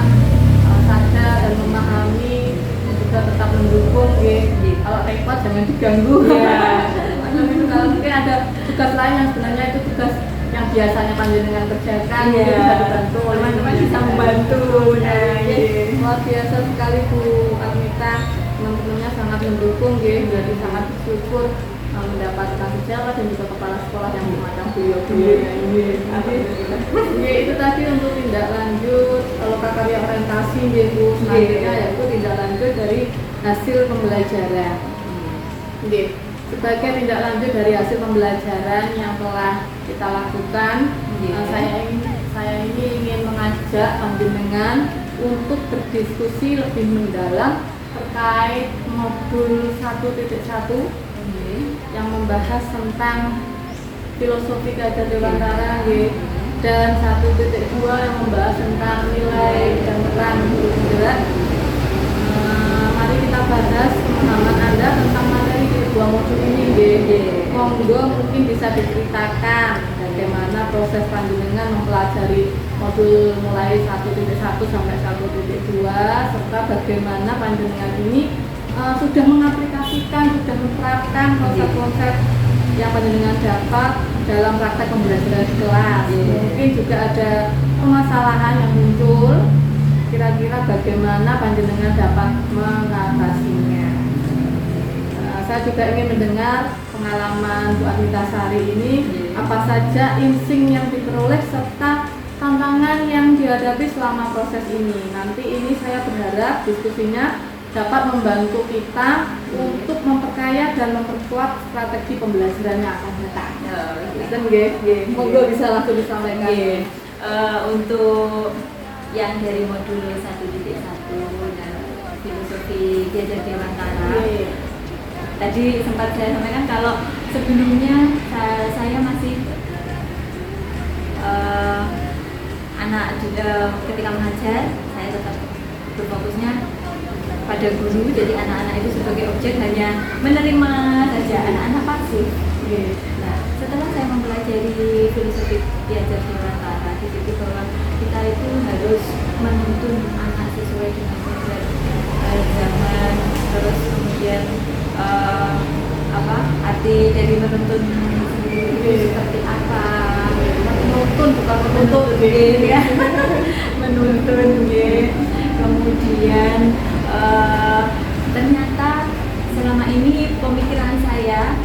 sadar dan memahami juga tetap mendukung kalau repot jangan diganggu. Kalau mungkin ada tugas lain yang sebenarnya itu tugas yang biasanya panjenengan kerjakan bisa dibantu oleh teman-teman, bisa membantu. Luar biasa sekali Bu Armita, teman-temannya sangat mendukung berarti sangat bersyukur mendapatkan sejawat dan juga kepala sekolah yang semacam beliau-beliau ini. Itu tadi untuk tindak lanjut kalau prakarya orientasi Bu, selanjutnya yaitu tindak lanjut dari hasil pembelajaran. Sebagai tindak lanjut dari hasil pembelajaran yang telah kita lakukan, saya ini ingin mengajak panjenengan untuk berdiskusi lebih mendalam terkait modul 1.1 yang membahas tentang filosofi keajaiban dewantara dan 1.2 yang membahas tentang nilai dan peran guru penggerak. Mari kita bahas pemahaman Anda tentang materi di dua modul ini. Monggo mungkin bisa diceritakan bagaimana proses panjenengan mempelajari modul mulai 1.1 sampai 1.2 serta bagaimana panjenengan ini sudah mengaplikasikan, sudah menerapkan konsep-konsep yang panjenengan dapat dalam praktek pembelajaran di kelas. Mungkin juga ada permasalahan yang muncul, kira-kira bagaimana panjenengan dapat mengatasinya. Saya juga ingin mendengar pengalaman Bu Armita Sari ini, apa saja insting yang diperoleh serta tantangan yang dihadapi selama proses ini. Nanti ini saya berharap diskusinya dapat membantu kita untuk memperkaya dan memperkuat strategi pembelajaran yang akan datang. Monggo bisa langsung disampaikan. Untuk yang dari modul 1.1 dan filosofi keajaiban dewantara, tadi sempat saya sampaikan kalau sebelumnya saya masih anak ketika mengajar saya tetap berfokusnya pada guru, jadi anak-anak itu sebagai objek hanya menerima saja, anak-anak pasif. Nah, setelah saya mempelajari filosofi keajaiban dewantara, di situ bahwa kita itu harus menuntun anak sesuai dengan konsep zaman, terus kemudian arti dari menuntun sendiri seperti apa? Menuntun bukan menuntut, menuntun, kemudian ternyata selama ini pemikiran saya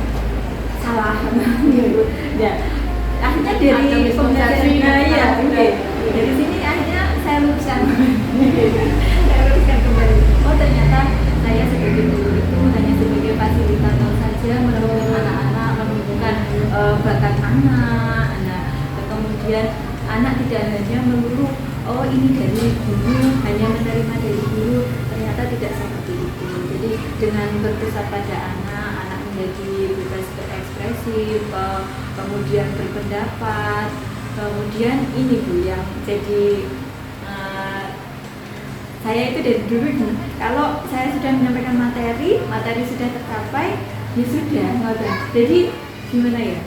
salah. Ya, akhirnya dari ada miskonsepsi. Nah iya, Oke. dari sini akhirnya saya luruskan. Saya luruskan kembali. Oh ternyata saya sebagai guru itu hanya sebagai fasilitator saja, menemukan anak-anak, menemukan bakat anak. Nah, kemudian anak tidak hanya melulu oh ini dari guru, hanya menerima dari guru, ternyata tidak seperti itu. Jadi dengan berpusat pada anak, anak menjadi bebas berekspresi, kemudian berpendapat, kemudian ini Bu yang jadi saya itu dari dulu nih, kalau saya sudah menyampaikan materi, materi sudah tercapai, ya sudah. Jadi gimana ya?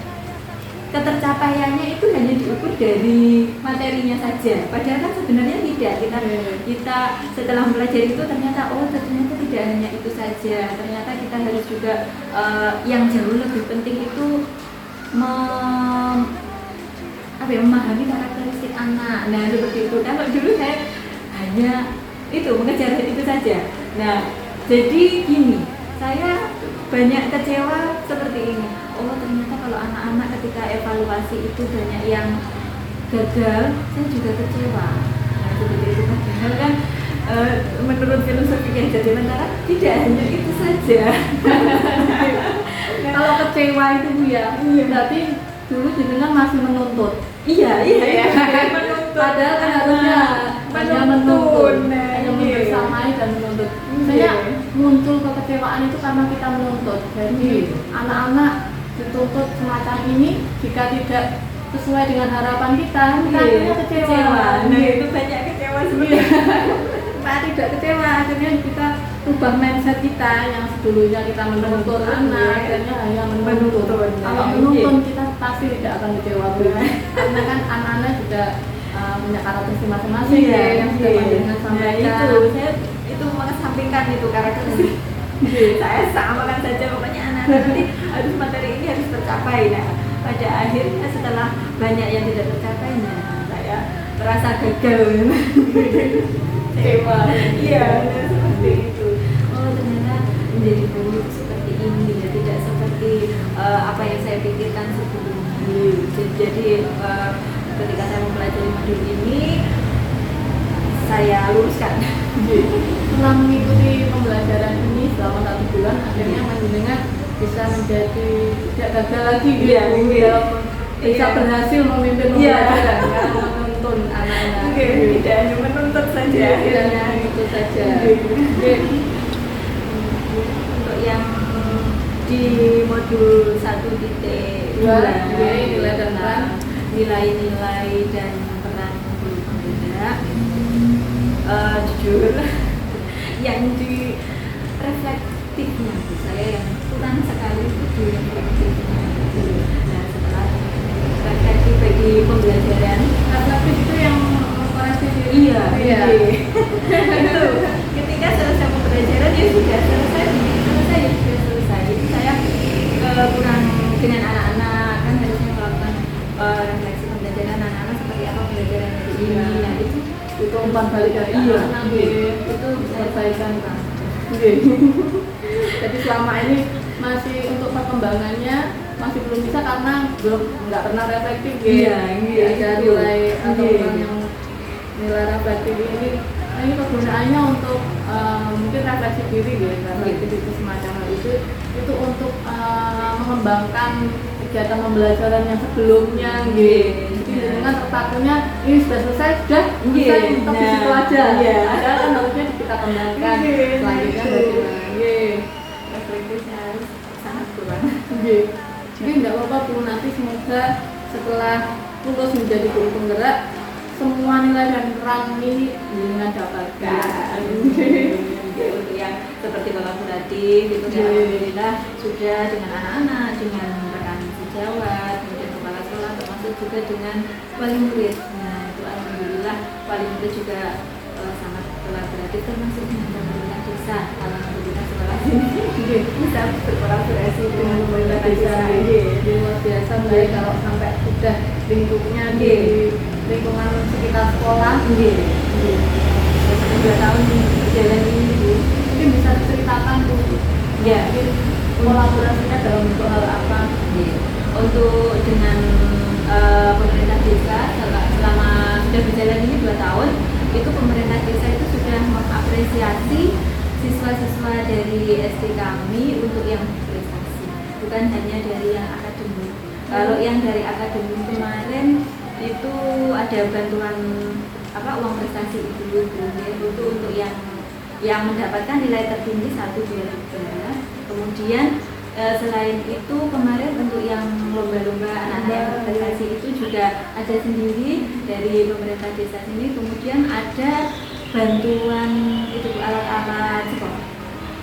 Ketercapaiannya itu hanya diukur dari materinya saja. Padahal kan sebenarnya tidak. Kita setelah belajar itu ternyata ternyata tidak hanya itu saja. Ternyata kita harus juga yang jauh lebih penting itu memahami karakteristik anak. Nah seperti itu. Kalau dulu saya hanya itu mengejar itu saja. Nah jadi gini, saya banyak kecewa seperti ini. Oh ternyata kalau anak-anak ketika evaluasi itu banyak yang gagal, saya juga kecewa. Nah seperti itu padahal kan menurut filosofi yang jadi mentara tidak hanya itu saja. Kalau kecewa itu Bu ya, berarti dulu jenengan masih menuntut. Iya. Menuntut. Padahal kan harusnya hanya menuntut, hanya membersamai dan menuntut. Saya muncul kekecewaan itu karena kita menuntut. Jadi anak-anak dituntut semacam ini, jika tidak sesuai dengan harapan kita akhirnya kecewa. Nah itu banyak kecewa sebenarnya. Kita tidak kecewa, akhirnya kita ubah mindset kita yang sebelumnya kita menuntut anak, akhirnya hanya menuntut. Kalau menuntut kita pasti tidak akan kecewa, karena kan anak-anak juga punya karakteristik masing-masing yang sudah panjenengan sampaikan. Saya itu mengesampingkan itu karakteristik. Saya samakan saja pokoknya anak-anak nanti harus materi ini harus tercapai. Nah pada akhirnya setelah banyak yang tidak tercapai, saya merasa gagal. Kecewa. Iya, seperti itu. Oh ternyata menjadi guru seperti ini ya, tidak seperti apa yang saya pikirkan sebelumnya. Jadi ketika saya mempelajari modul ini, saya luruskan. Setelah mengikuti pembelajaran ini selama 1 bulan, akhirnya panjenengan bisa menjadi tidak gagal lagi bisa berhasil memimpin pembelajaran karena menuntun anak-anak. Tidak hanya menuntut saja. Tidak hanya itu saja. Untuk yang di modul 1.2 nilai dan peran, nilai-nilai dan peran guru pembeda, jujur yang di reflektifnya saya yang kurang sekali itu di reflektifnya. Nah setelah reflektif bagi pembelajaran, reflektif itu yang koreksi diri. Iya. Itu ketika selesai pembelajaran ya sudah selesai. Jadi saya kurang dengan anak-anak kan harusnya melakukan refleksi pembelajaran anak-anak seperti apa pembelajaran hari ini. Nah itu umpan balik dari anak-anak itu selesaikan. Jadi selama ini masih untuk perkembangannya masih belum bisa karena nggak pernah reflektif ada nilai atau yang nilai reflektif ini kegunaannya untuk mungkin refleksi diri reflektif itu semacam itu untuk mengembangkan kegiatan pembelajaran yang sebelumnya jadi dengan terpakainya ini sudah selesai bisa untuk di situ aja ada kan harusnya kita kembangkan selanjutnya bagaimana refleksinya sangat kurang. Jadi tidak apa-apa Bu, nanti semoga setelah lulus menjadi guru penggerak semua nilai dan peran ini dengan dapatkan. Untuk yang seperti kolaboratif itu alhamdulillah sudah dengan anak-anak, dengan rekan sejawat, kemudian kepala sekolah, termasuk juga dengan wali murid. Nah itu alhamdulillah wali murid juga sangat kolaboratif, termasuk dengan pemerintah desa. Alhamdulillah sekolah ini bisa berkolaborasi dengan pemerintah desa. Luar biasa baik kalau sampai sudah lingkupnya di lingkungan sekitar sekolah. 2 tahun berjalan ini Bu, mungkin bisa diceritakan Bu mungkin kolaborasinya dalam bentuk hal apa? Untuk dengan mengapresiasi siswa-siswa dari SD kami untuk yang prestasi, bukan hanya dari yang akademik. Kalau yang dari akademik kemarin itu ada bantuan uang prestasi itu untuk yang mendapatkan nilai tertinggi 1, 2, 3. Kemudian selain itu kemarin untuk yang lomba-lomba anak-anak yang berprestasi itu juga ada sendiri dari pemerintah desa sini. Kemudian ada bantuan itu alat-alat sekolah,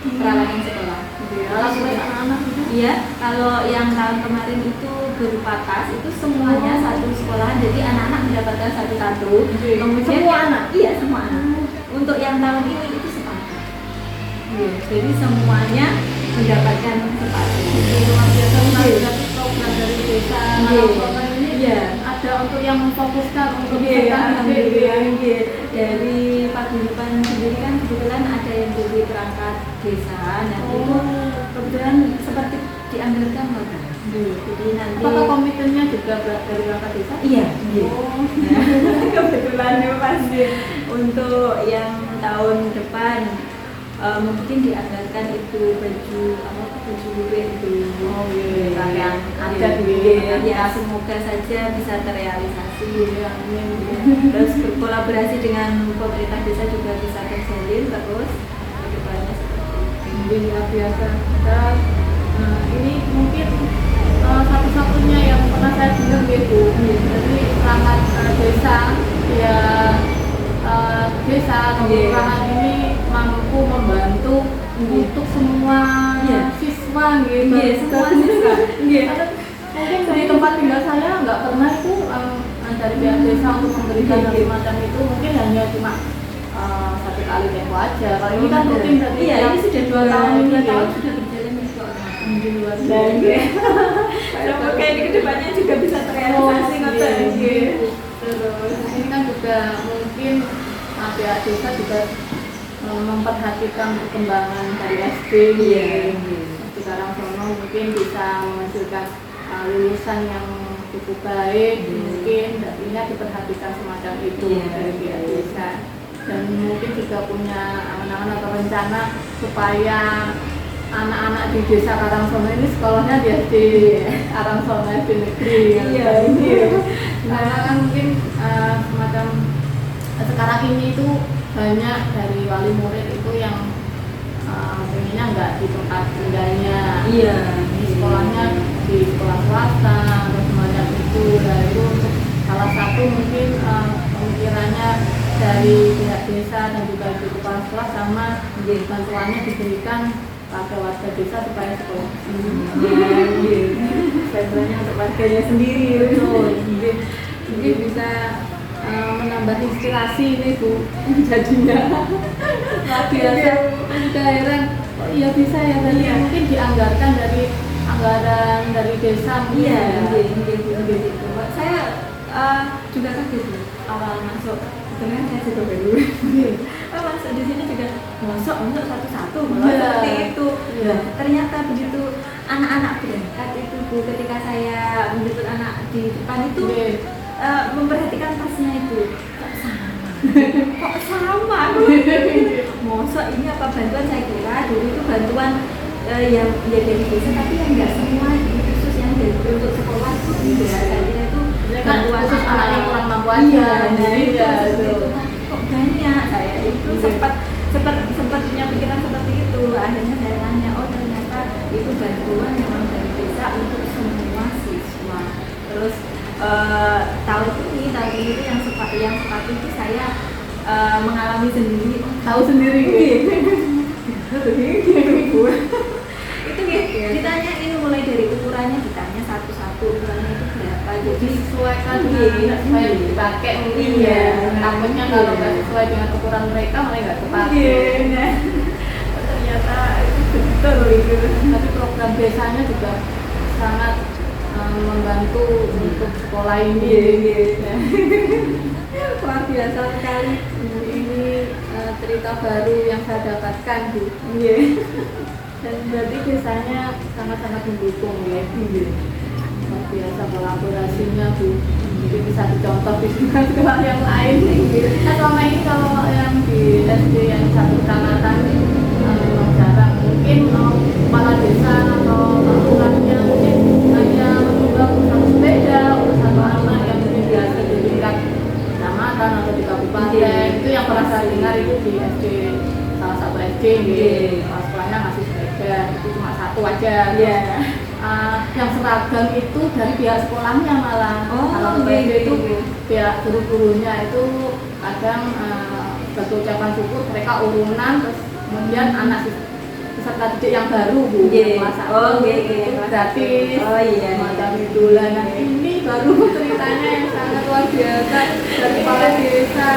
peralatan sekolah. Anak-anak itu. Iya, kalau yang tahun kemarin itu berupa tas itu semuanya satu sekolahan, jadi anak-anak mendapatkan satu-satu. Kemudian Semua anak? Iya, semua anak. Untuk yang tahun ini itu sepatu. Jadi semuanya mendapatkan sepatu. Luar biasa berarti program dari desa Narangsono ini ada untuk yang memfokuskan untuk alhamdulillah. Dari paguyuban sendiri kan kebetulan ada yang jadi perangkat desa, dan itu kebetulan seperti dianggarkan loh. Jadi nanti apakah komitennya juga dari perangkat desa? Iya. Kebetulan ya pasti untuk yang tahun depan mungkin dianggarkan itu baju lurik itu yang ada ya, semoga saja bisa terrealisasi. Terus berkolaborasi dengan pemerintah desa juga bisa terjalin terus kedepannya seperti itu. Luar biasa. Dan ini mungkin satu-satunya yang pernah saya dengar gitu. Jadi perangkat desa ya desa atau kelurahan ini mampu membantu untuk semua siswa gitu. Semua siswa. Mungkin di tempat tinggal saya nggak pernah itu dari pihak desa untuk memberikan semacam itu, mungkin hanya cuma 1 kali tempo aja. Kalau ini kan rutin berarti ini sudah 2 tahun sudah berjalan di luar biasa. Semoga ini kedepannya juga bisa terrealisasi Terus ini kan juga mungkin pihak desa juga memperhatikan perkembangan dari SD. Di Karangsono mungkin bisa menghasilkan lulusan yang cukup baik, mungkin artinya diperhatikan semacam itu dari pihak desa. Dan mungkin juga punya angan-angan atau rencana supaya anak-anak di desa Karangsono ini sekolahnya di SD Karangsono SD negeri. Karena kan mungkin semacam sekarang ini itu banyak dari wali murid itu yang pengennya nggak di tempat tinggalnya, di sekolahnya di sekolah swasta atau semacam itu. Nah itu untuk salah satu mungkin pemikirannya dari pihak desa dan juga di kepala sekolah, sama bantuannya diberikan pada warga desa supaya sekolah bantuannya untuk warganya sendiri. Mungkin bisa menambah inspirasi ini Bu jadinya. Luar biasa. Juga heran, oh iya bisa ya tadi mungkin dianggarkan dari anggaran dari desa. Saya juga kaget awal masuk, sebenarnya saya juga baru masuk di sini juga masuk satu-satu seperti itu. Ternyata begitu anak-anak berangkat itu Bu, ketika saya menjemput anak di depan itu memperhatikan tasnya itu kok sama mosok ini apa bantuan. Saya kira dulu itu bantuan yang dari desa, tapi yang nggak semua khusus yang dari untuk sekolah itu saya kira itu bantuan khusus anak yang kurang mampu aja. Kok banyak, saya itu sempat punya pikiran seperti itu. Akhirnya saya tanya, oh ternyata itu bantuan memang dari desa untuk semua siswa. Terus tahun ini yang sepatu itu saya mengalami sendiri, tahu sendiri itu ditanyain mulai dari ukurannya, ditanya satu-satu ukurannya itu berapa, jadi disesuaikan dengan supaya dipakai mungkin takutnya kalau nggak sesuai dengan ukuran mereka nggak terpakai. Ternyata itu betul itu. Tapi program desanya juga sangat membantu untuk sekolah ini. Luar biasa sekali. Ini cerita baru yang saya dapatkan Bu. Dan berarti desanya sangat-sangat mendukung ya. Luar biasa kolaborasinya Bu. mungkin bisa dicontoh di sekolah yang lain. Nah selama ini kalau yang di SD yang satu kecamatan memang jarang, mungkin kepala desa atau lurahnya mungkin hanya menunggang satu sepeda untuk satu anak yang mungkin biasa di tingkat kecamatan atau di kabupaten. Itu yang pernah saya dengar itu di SD, salah satu SD sekolahnya ngasih sepeda, itu cuma satu aja. Yang seragam itu dari pihak sekolahnya malah. Kalau sepeda itu pihak guru-gurunya itu kadang sebagai ucapan syukur mereka urunan, terus kemudian anak peserta didik yang baru kelas 1 gratis macam itu lah. Nah ini baru ceritanya yang sangat luar biasa dari kepala desa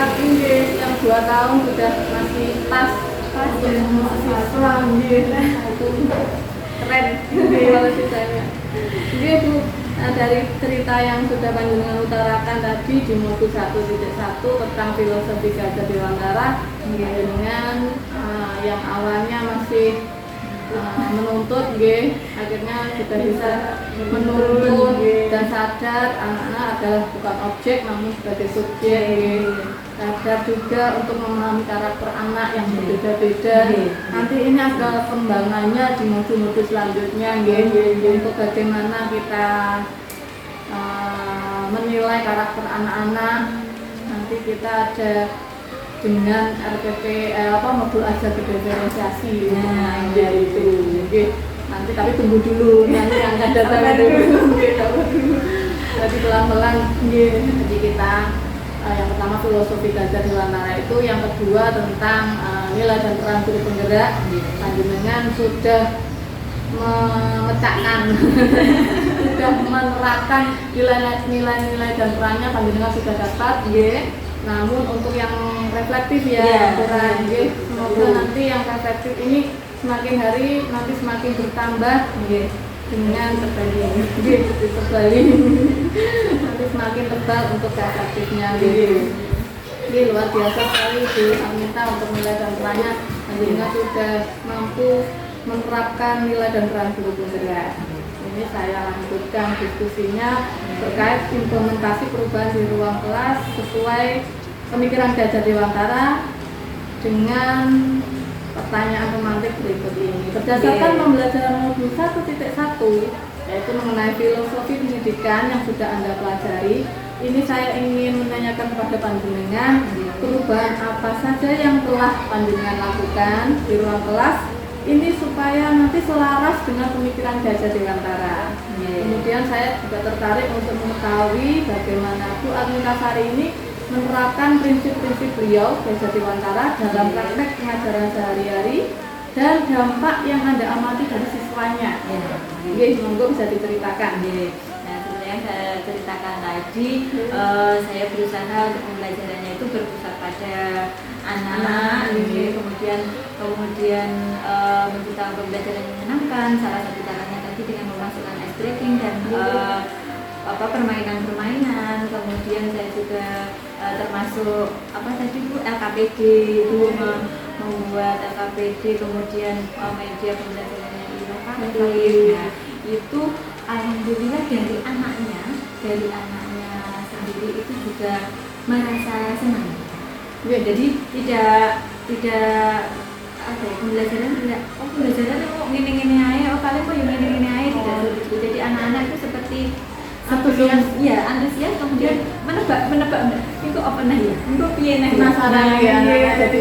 yang 2 tahun sudah masih tas mahasiswa itu keren kalau sisanya. Jadi Bu, dari cerita yang sudah Panjenengan utarakan tadi di modul 1.1 tentang filosofi Gajah Dewantara dengan yang awalnya masih menuntut, akhirnya kita bisa menuntun dan sadar anak-anak adalah bukan objek namun sebagai subjek. Sadar juga untuk memahami karakter anak yang berbeda-beda. Nanti ini ada pengembangannya di modul-modul selanjutnya, untuk bagaimana kita menilai karakter anak-anak. Nanti kita ada dengan RPP modul ajar berdiferensiasi itu. Nanti tapi tunggu dulu, nanti yang akan datang dulu. Jadi pelan-pelan. Jadi kita yang pertama filosofi Gajah Dewantara itu, yang kedua tentang nilai dan peran guru penggerak. Panjenengan sudah memecahkan sudah menerapkan nilai-nilai dan perannya panjenengan sudah dapat. Namun untuk yang reflektif kurang. Semoga nanti yang reflektif ini semakin hari nanti semakin bertambah dengan terbalik nanti semakin tebal untuk reflektifnya. Ini luar biasa sekali Bu. Saya minta untuk nilai dan perannya panjenengan sudah mampu menerapkan nilai dan peran guru penggerak. Ini saya lanjutkan diskusinya terkait implementasi perubahan di ruang kelas sesuai pemikiran Gajah Dewantara dengan pertanyaan pemantik berikut ini. Berdasarkan pembelajaran modul 1.1 yaitu mengenai filosofi pendidikan yang sudah Anda pelajari, ini saya ingin menanyakan kepada panjenengan perubahan apa saja yang telah panjenengan lakukan di ruang kelas ini supaya nanti selaras dengan pemikiran Gajah Dewantara. Kemudian saya juga tertarik untuk mengetahui bagaimana Bu Agnitasari ini menerapkan prinsip-prinsip beliau Gajah Dewantara dalam praktek pengajaran sehari-hari dan dampak yang Anda amati dari siswanya. Monggo bisa diceritakan. Nah, seperti yang saya ceritakan tadi, saya berusaha untuk pembelajarannya itu berpusat pada anak, kemudian menciptakan pembelajaran yang menyenangkan. Salah satu caranya tadi dengan memasukkan ice breaking dan permainan-permainan. Kemudian saya juga termasuk LKPD itu membuat LKPD, kemudian media pembelajaran yang inovatif. Nah, itu alhamdulillah dari anaknya sendiri itu juga merasa senang. Jadi tidak pembelajaran kok gini aja, kalian kok gini aja, tidak seperti itu. Jadi anak-anak itu seperti antusias, kemudian menebak itu apa ya, itu piye nah penasaran jadi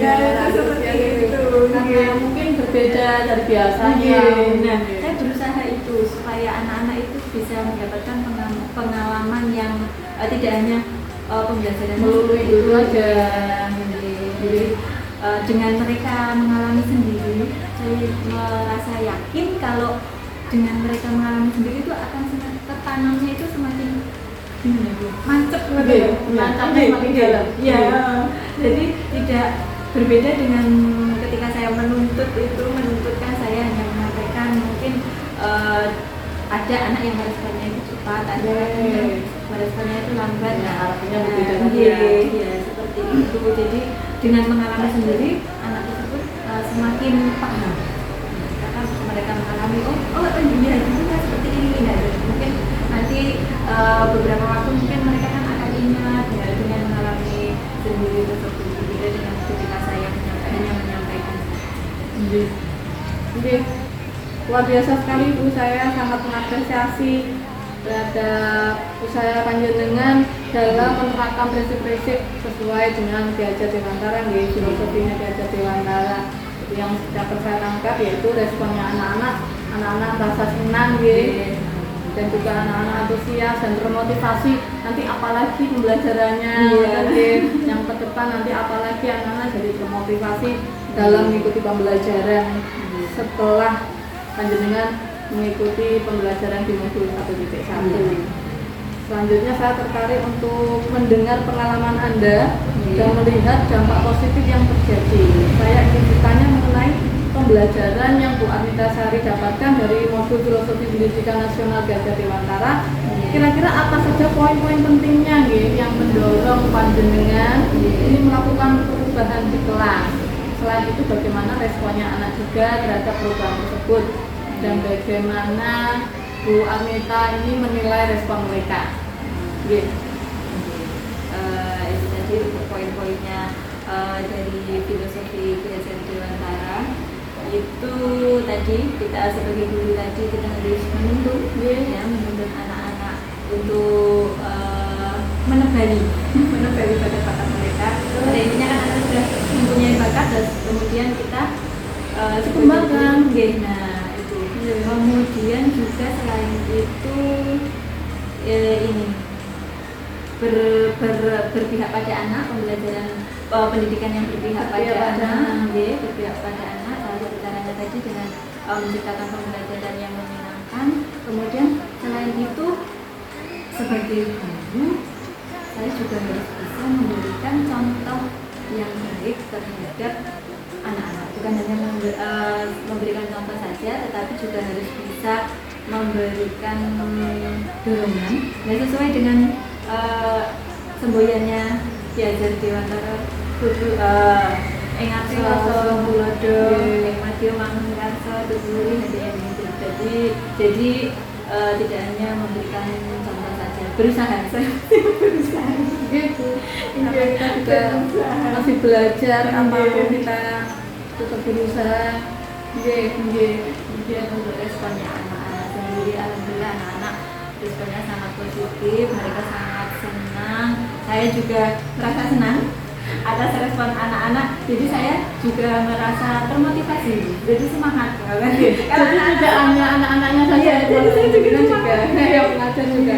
seperti itu. Karena mungkin berbeda dari biasanya. Nah, saya berusaha itu supaya anak-anak itu bisa mendapatkan pengalaman yang tidak hanya pembelajaran melulu itu aja. Jadi dengan mereka mengalami sendiri, saya merasa yakin kalau dengan mereka mengalami sendiri itu akan tertanamnya itu semakin mantap mantapnya semakin dalam. Jadi tidak berbeda dengan ketika saya menuntutkan saya hanya menyampaikan mungkin ada anak yang meresponnya itu cepat, ada yang meresponnya itu lambat. Artinya berbeda seperti itu. Jadi dengan mengalami sendiri anak tersebut semakin paham. Karena mereka mengalami seperti ini. Mungkin nanti beberapa waktu mungkin mereka kan akan Jadi luar biasa sekali Bu, saya sangat mengapresiasi terhadap usaha panjenengan dalam menerapkan prinsip-prinsip sesuai dengan Ki Hajar Dewantara, filosofinya Ki Hajar Dewantara. Yang dapat saya tangkap yaitu responnya anak-anak merasa senang dan juga anak-anak antusias dan termotivasi nanti apalagi pembelajarannya yang ke depan, nanti apalagi anak-anak jadi termotivasi dalam mengikuti pembelajaran setelah panjenengan mengikuti pembelajaran di modul 1.1. Selanjutnya saya tertarik untuk mendengar pengalaman Anda dan melihat dampak positif yang terjadi. Saya ingin bertanya mengenai pembelajaran yang Bu Armita Sari dapatkan dari modul Filosofi Pendidikan Nasional Ki Hajar Dewantara. Kira-kira apa saja poin-poin pentingnya yang mendorong panjenengan ini melakukan perubahan di kelas? Selain itu bagaimana responnya anak juga terhadap perubahan tersebut dan bagaimana Bu Armita ini menilai respon mereka? Itu tadi untuk poin-poinnya dari filosofi Ki Hajar Dewantara itu tadi kita sebagai guru tadi kita harus menuntut anak-anak untuk menebali bakat mereka. Pada intinya kan anak sudah mempunyai bakat dan kemudian kita kembangkan. Nah itu. Kemudian juga selain itu ini berpihak pada anak, pembelajaran pendidikan yang berpihak pada anak, berpihak pada anak. Salah satu caranya tadi dengan menciptakan pembelajaran yang menyenangkan. Kemudian selain itu sebagai guru saya juga harus bisa memberikan contoh yang baik terhadap anak-anak. Bukan hanya memberikan contoh saja, tetapi juga harus bisa memberikan dorongan. Nah, sesuai dengan semboyannya Ki Hajar Dewantara, Engarso Tulodo, Madya Mangun Karso, Tuturi jadi tidak hanya memberikan contoh saja, berusaha Gitu. Kita juga masih belajar, apapun kita tetap berusaha. Kemudian untuk responnya anak-anak sendiri, alhamdulillah anak-anak responnya sangat positif, mereka sangat senang. Saya juga merasa senang atas respon anak-anak, jadi saya juga merasa termotivasi, jadi semangat. Jadi tidak hanya anak-anaknya saja, juga yang mengajar juga.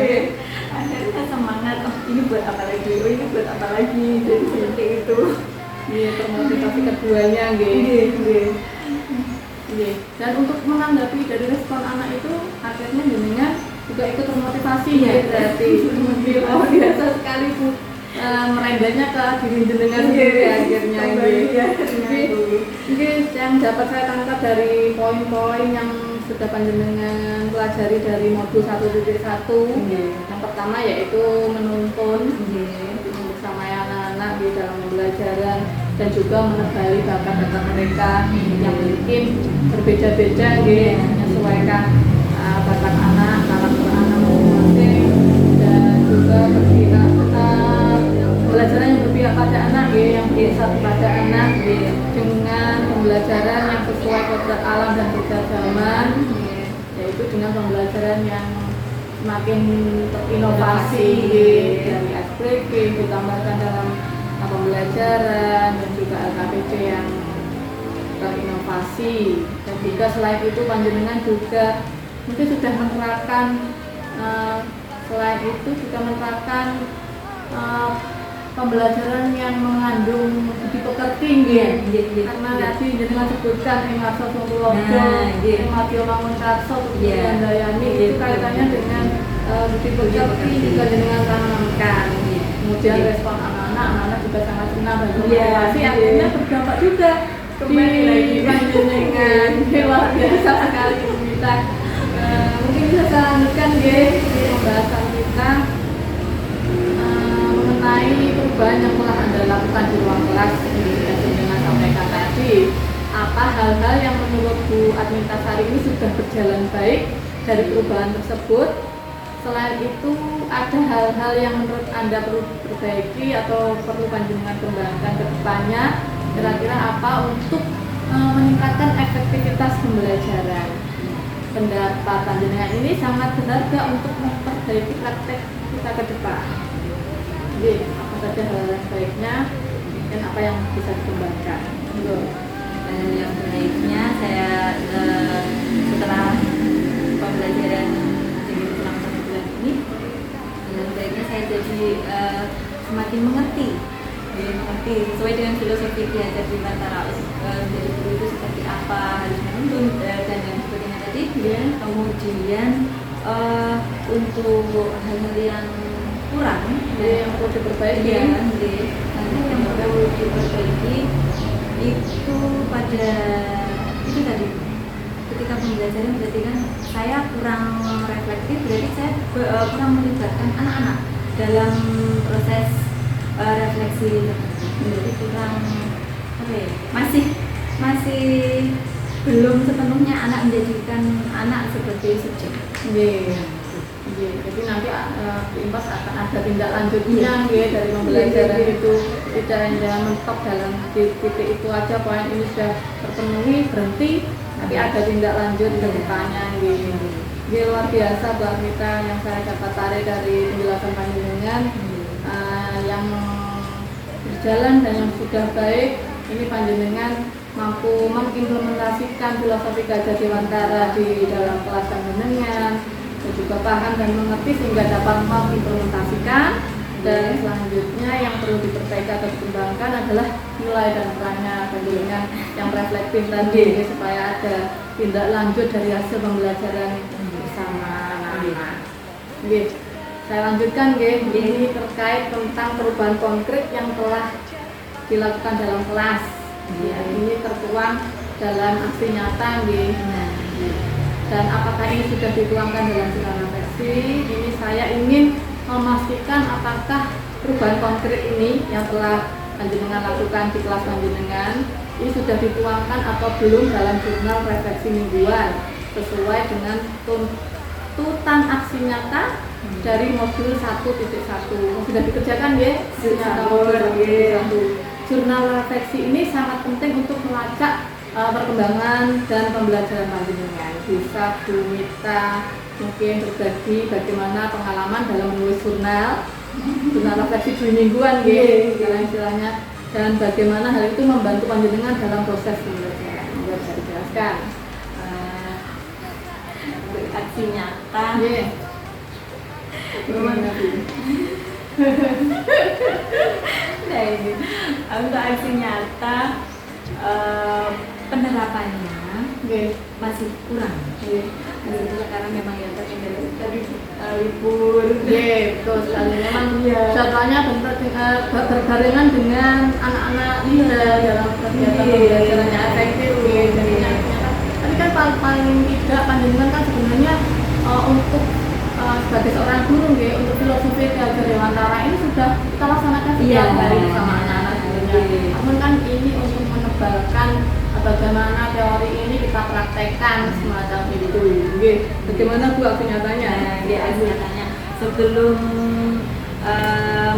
Akhirnya semangat, ini buat apa lagi, ini buat apa lagi, jadi seperti itu. Termotivasi keduanya, Dan untuk menanggapi dari respon anak itu, akhirnya jenengan juga ikut termotivasi berarti. Oh biasa sekali Bu, merembetnya ke diri jenengan sendiri akhirnya. Yang dapat saya tangkap dari poin-poin yang sudah panjenengan pelajari dari modul 1.1. Yang pertama yaitu menuntun bersama anak-anak di dalam pembelajaran dan juga menebali bakat-bakat mereka yang mungkin berbeda-beda menyesuaikan bakat anak, karakter anak masing-masing, dan juga pembelajaran yang berpihak pada anak yang biasa pada anak dengan pembelajaran yang sesuai kodrat alam dan kodrat zaman, yaitu dengan pembelajaran yang semakin terinovasi dari SPK ditambahkan dalam pembelajaran dan juga LKPD yang berinovasi. Dan juga selain itu panjenengan juga mungkin sudah menerapkan selain itu juga menerapkan pembelajaran yang mengandung budi pekerti karena tadi jenengan sebutkan Engarso Tulodo, Madya Mangun Karso, Tuturi Handayani itu kaitannya dengan budi pekerti juga jenengan tanamkan. Kemudian respon anak-anak juga sangat senang dan termotivasi, akhirnya berdampak juga di panjenengan. Luar biasa sekali kita. Mungkin bisa saya lanjutkan pembahasan kita mengenai perubahan yang telah Anda lakukan di ruang kelas yang dengan sampaikan tadi. Apa hal-hal yang menurut Bu Armita Sari ini sudah berjalan baik dari perubahan tersebut? Selain itu, ada hal-hal yang menurut Anda perlu diperbaiki atau perlu panjenengan kembangkan ke depannya? Kira-kira apa untuk meningkatkan efektivitas pembelajaran. Pendapat panjenengan ini sangat berharga untuk memperbaiki praktek kita ke depan. Jadi apa saja hal yang baiknya dan apa yang bisa dikembangkan. Yang baiknya saya setelah pembelajaran jadi selama 1 bulan ini, yang baiknya saya jadi semakin mengerti sesuai dengan filosofi diajar di Mantara menjadi guru itu seperti apa, harus menuntun dan yang sebagainya tadi. Kemudian untuk hal-hal yang kurang yang perlu diperbaiki, yang perlu diperbaiki itu pada itu tadi, ketika pembelajaran berarti kan saya kurang reflektif, berarti saya kurang melibatkan anak-anak dalam proses refleksi, jadi kurang masih belum sepenuhnya anak menjadikan anak sebagai subjek. Jadi nanti impas akan ada tindak lanjutnya dari pembelajaran itu, tidak hanya mentok dalam titik itu aja, poin ini sudah terpenuhi berhenti, tapi ada tindak lanjut ke depannya. Luar biasa buat kita yang saya dapat tarik dari penjelasan panjenengan yang berjalan dan yang sudah baik. Ini panjenengan mampu mengimplementasikan filosofi Gajah Dewantara di dalam kelas panjenengan, dan juga paham dan mengerti sehingga dapat mengimplementasikan. Dan selanjutnya yang perlu diperbaiki atau dikembangkan adalah nilai dan perannya panjenengan yang reflektif tadi, supaya ada tindak lanjut dari hasil pembelajaran bersama anak-anak. Saya lanjutkan, ini terkait tentang perubahan konkret yang telah dilakukan dalam kelas. Ini tertuang dalam aksi nyata, dan apakah ini sudah dituangkan dalam jurnal refleksi? Ini saya ingin memastikan apakah perubahan konkret ini yang telah panjenengan lakukan di kelas panjenengan ini sudah dituangkan atau belum dalam jurnal refleksi mingguan sesuai dengan tuntutan aksi nyata dari modul 1.1. Sudah dikerjakan modul 1.1. Jurnal refleksi ini sangat penting untuk melacak perkembangan dan pembelajaran panjenengan. Bisa Bu Mita mungkin berbagi bagaimana pengalaman dalam menulis jurnal refleksi 2 mingguan istilahnya, dan bagaimana hal itu membantu panjenengan dalam proses pembelajaran. Bisa dijelaskan aksi nyata. Nah, ini untuk aksi nyata penerapannya masih kurang. Karena memang yang tadi libur. Betul sekali. Memang jadwalnya berbarengan dengan anak-anak dalam kegiatan pembelajarannya efektif. Tapi kan paling tidak panjenengan kan sebenarnya untuk sebagai seorang guru untuk filosofi Gajah Dewantara ini sudah kita laksanakan setiap hari bersama anak-anak sebenarnya. Namun kan ini untuk menebalkan bagaimana teori ini kita praktekkan semacam itu. Bagaimana Bu aksi nyatanya? Aksi nyatanya sebelum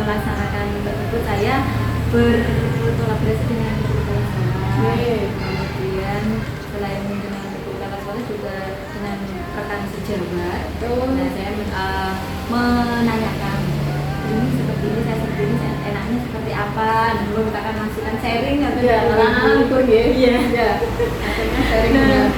melaksanakan tersebut saya berkolaborasi dengan guru saya. Kemudian selain dengan guru sekolah juga dengan rekan sejawat. Nah, saya menanyakan ini seperti ini, saya seperti ini, enaknya seperti apa, dan belum kita akan masukan sharing atau libur akhirnya sharing dengan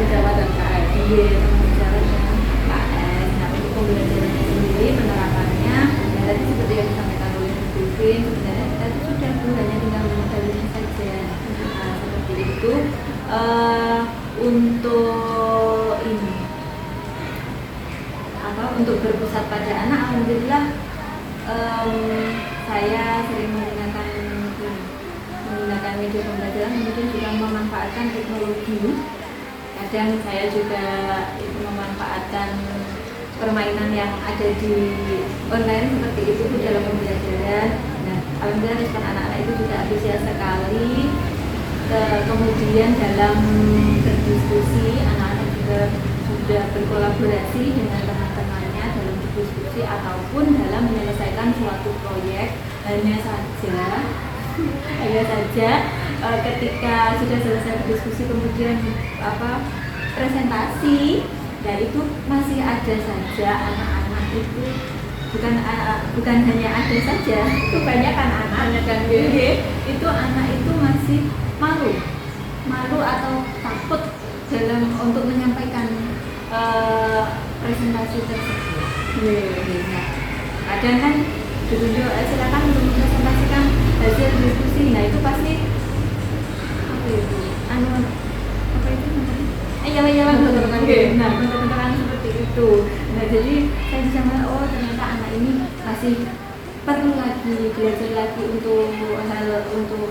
sejawat dan KS. Teman-teman dengan KS. Nah, untuk pembelajarannya sendiri, penerapannya ya tadi seperti yang disampaikan oleh Bivin, sebenarnya tadi sudah hanya tinggal modalnya saja. Seperti itu. Untuk ini untuk berpusat pada anak, alhamdulillah saya sering menggunakan media pembelajaran, kemudian juga memanfaatkan teknologi. Kadang saya juga memanfaatkan permainan yang ada di online seperti itu di dalam pembelajaran. Nah, alhamdulillah respon anak-anak itu juga antusias sekali. Kemudian dalam berdiskusi, anak-anak juga sudah berkolaborasi dengan teman-temannya dalam berdiskusi ataupun dalam menyelesaikan suatu proyek. Hanya saja hanya saja ketika sudah selesai diskusi kemudian presentasi, ya itu masih ada saja anak-anak itu bukan hanya ada saja, itu banyak kan anak kan itu anak itu masih malu atau takut dalam untuk menyampaikan presentasi tersebut. Nah, kadang kan ditunjuk silakan untuk mempresentasikan hasil diskusi. Nah itu pasti apa itu iyalah bentuk-bentukan seperti itu. Nah jadi saya bisa melihat, oh ternyata anak ini masih perlu lagi belajar lagi untuk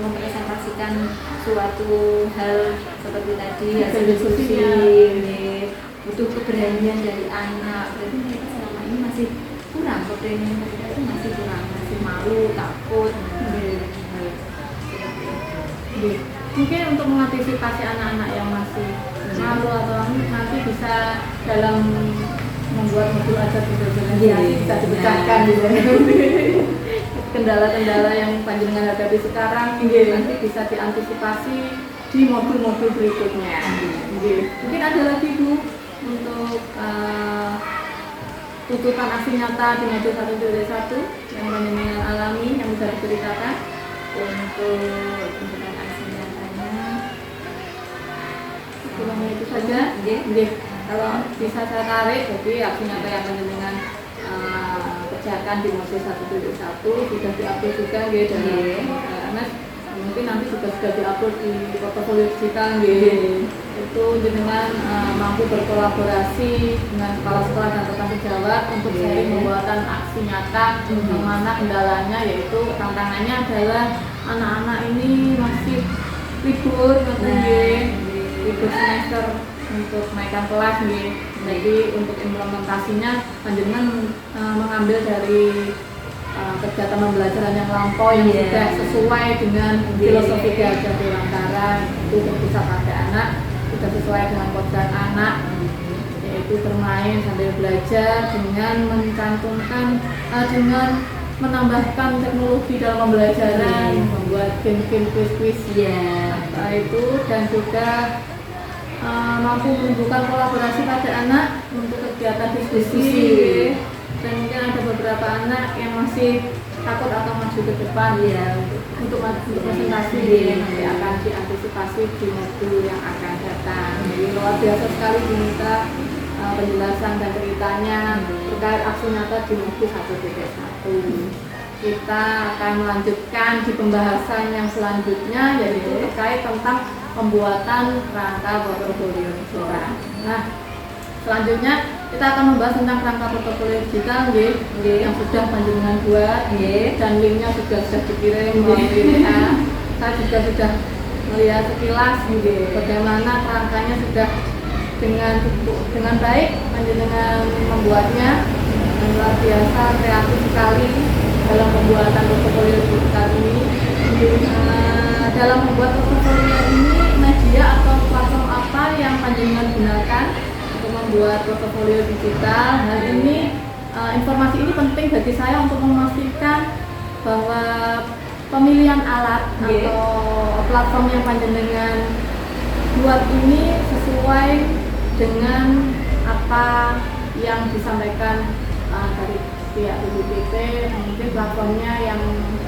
mempresentasikan suatu hal seperti tadi hasil diskusi. Butuh keberanian dari anak. Berarti mereka selama ini masih kurang, keberanian mereka itu masih kurang, masih malu, takut. Mungkin untuk mengantisipasi anak-anak yang masih malu atau nanti bisa dalam membuat modul ajar bersosialisasi bisa dipecahkan gitu. Kendala-kendala yang panjenengan hadapi sekarang nanti bisa diantisipasi di modul-modul berikutnya. Mungkin ada lagi Bu untuk tuntutan aksi nyata di modul 1.1 yang panjenengan alami yang bisa diceritakan. Untuk tuntutan aksi nyatanya itu saja. Kalau bisa saya tarik, jadi aksi nyata yang panjenengan kerjakan di modul 1.1 sudah diupload juga dari MS. Mungkin nanti juga sudah diupload di portofolio digital itu jenengan mampu berkolaborasi dengan kepala sekolah dan rekan sejawat untuk sharing pembuatan aksi nyata yang mana kendalanya yaitu tantangannya adalah anak-anak ini masih libur libur semester untuk naikkan kelas jadi untuk implementasinya panjenengan mengambil dari kegiatan pembelajaran yang lampau yang sudah sesuai dengan filosofi Gajah Dewantara itu berpusat pada anak, sudah sesuai dengan kodrat anak yaitu bermain sambil belajar dengan mencantumkan dengan menambahkan teknologi dalam pembelajaran, membuat game-game quiz-quiz itu dan juga mampu menunjukkan kolaborasi pada anak untuk kegiatan diskusi. Dan mungkin ada beberapa anak yang masih takut atau maju ke depan untuk presentasi nanti akan diantisipasi di modul yang akan datang. Jadi luar biasa sekali diminta penjelasan dan ceritanya terkait aksi nyata di modul 1.1. Kita akan melanjutkan di pembahasan yang selanjutnya yaitu terkait tentang pembuatan kerangka portofolio digital. Nah, selanjutnya kita akan membahas tentang kerangka portofolio digital yang sudah panjenengan buat dan linknya sudah dikirim melalui WA. Saya juga sudah melihat sekilas bagaimana kerangkanya sudah dengan baik panjenengan membuatnya dan luar biasa kreatif sekali dalam pembuatan portofolio digital ini. Dalam membuat portofolio ini media atau platform apa yang panjenengan gunakan membuat portofolio digital. Hal ini informasi ini penting bagi saya untuk memastikan bahwa pemilihan alat atau platform yang panjenengan buat ini sesuai dengan apa yang disampaikan dari pihak BPPT. Mungkin platformnya yang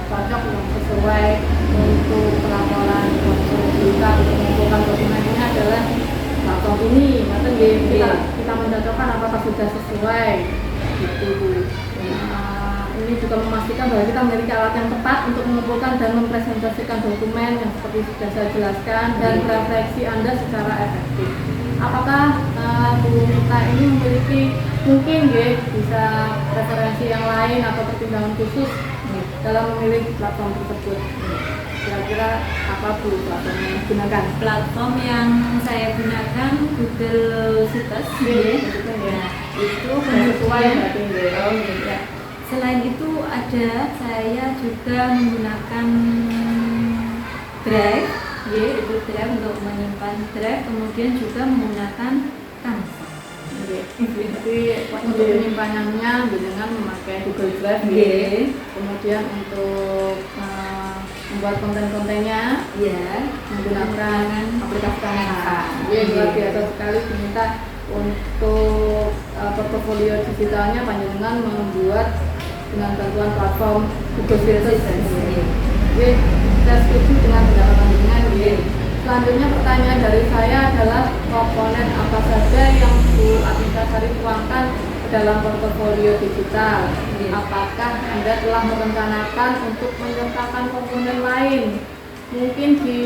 cocok yang sesuai untuk pelaporan portofolio digital untuk mengumpulkan dokumen ini adalah platform ini, kita mencocokkan apakah sudah sesuai gitu. Ini juga memastikan bahwa kita memiliki alat yang tepat untuk mengumpulkan dan mempresentasikan dokumen yang seperti sudah saya jelaskan dan refleksi Anda secara efektif. Apakah Bu Mita ini memiliki mungkin bisa referensi yang lain atau pertimbangan khusus dalam memilih platform tersebut? Kira-kira apa Bu platform yang digunakan? Platform yang saya gunakan Google Sites itu kemudian selain itu saya juga menggunakan Drive itu Drive untuk menyimpan Drive, kemudian juga menggunakan Canva. Jadi untuk penyimpanannya dengan memakai Google Drive kemudian untuk membuat konten-kontennya Iya. menggunakan aplikasi Canva. Luar biasa sekali diminta untuk portofolio digitalnya panjenengan membuat dengan bantuan platform Google Sheets. Saya setuju dengan pendapat panjenengan. Selanjutnya pertanyaan dari saya adalah komponen apa saja yang Bu Atintasari tuangkan ke dalam portofolio digital. Apakah Anda telah merencanakan untuk menyertakan komponen lain? Mungkin di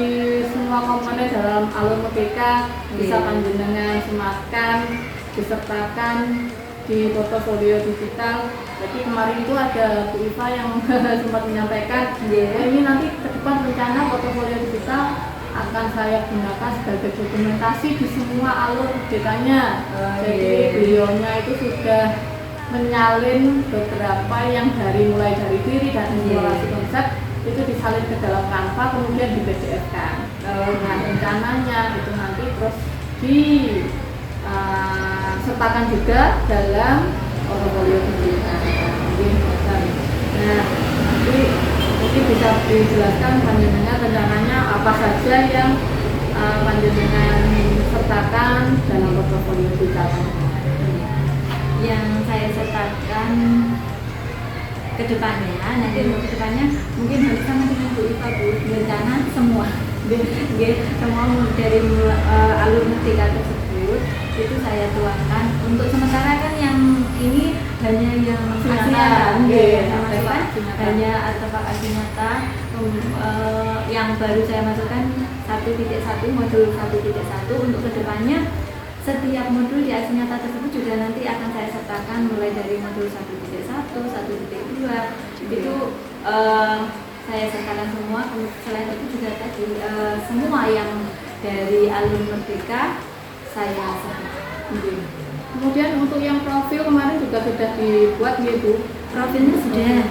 semua komponen dalam alur merdeka bisa panjenengan sematkan, disertakan di portofolio digital. Jadi kemarin itu ada Bu Iva yang sempat menyampaikan, ini nanti ke depan rencana portofolio digital akan saya gunakan sebagai dokumentasi di semua alur merdekanya. Jadi beliaunya itu sudah menyalin beberapa yang mulai dari diri dan eksplorasi konsep itu disalin ke dalam Canva, kemudian di PDF-kan. Nah, rencananya itu nanti terus sertakan juga dalam portofolio digital. Nah, nanti mungkin bisa dijelaskan panjenengan rencananya apa saja yang panjenengan sertakan dalam portofolio digital. Yang saya sertakan ke depannya, nanti untuk ke depannya mungkin harus sama dengan Bu Iva, Bu, rencana semua semua dari alur merdeka tersebut itu saya tuangkan. Untuk sementara kan yang ini hanya yang aksi nyata, hanya artefak aksi nyata. Yang baru saya masukkan 1.1 modul 1.1. Untuk kedepannya setiap modul di aksi nyata tersebut juga nanti akan saya sertakan mulai dari modul 1.1, 1.2 itu saya sertakan semua. Selain itu juga tadi semua yang dari alur merdeka saya sertakan. Kemudian untuk yang profil kemarin juga sudah dibuat gitu. Profilnya sudah.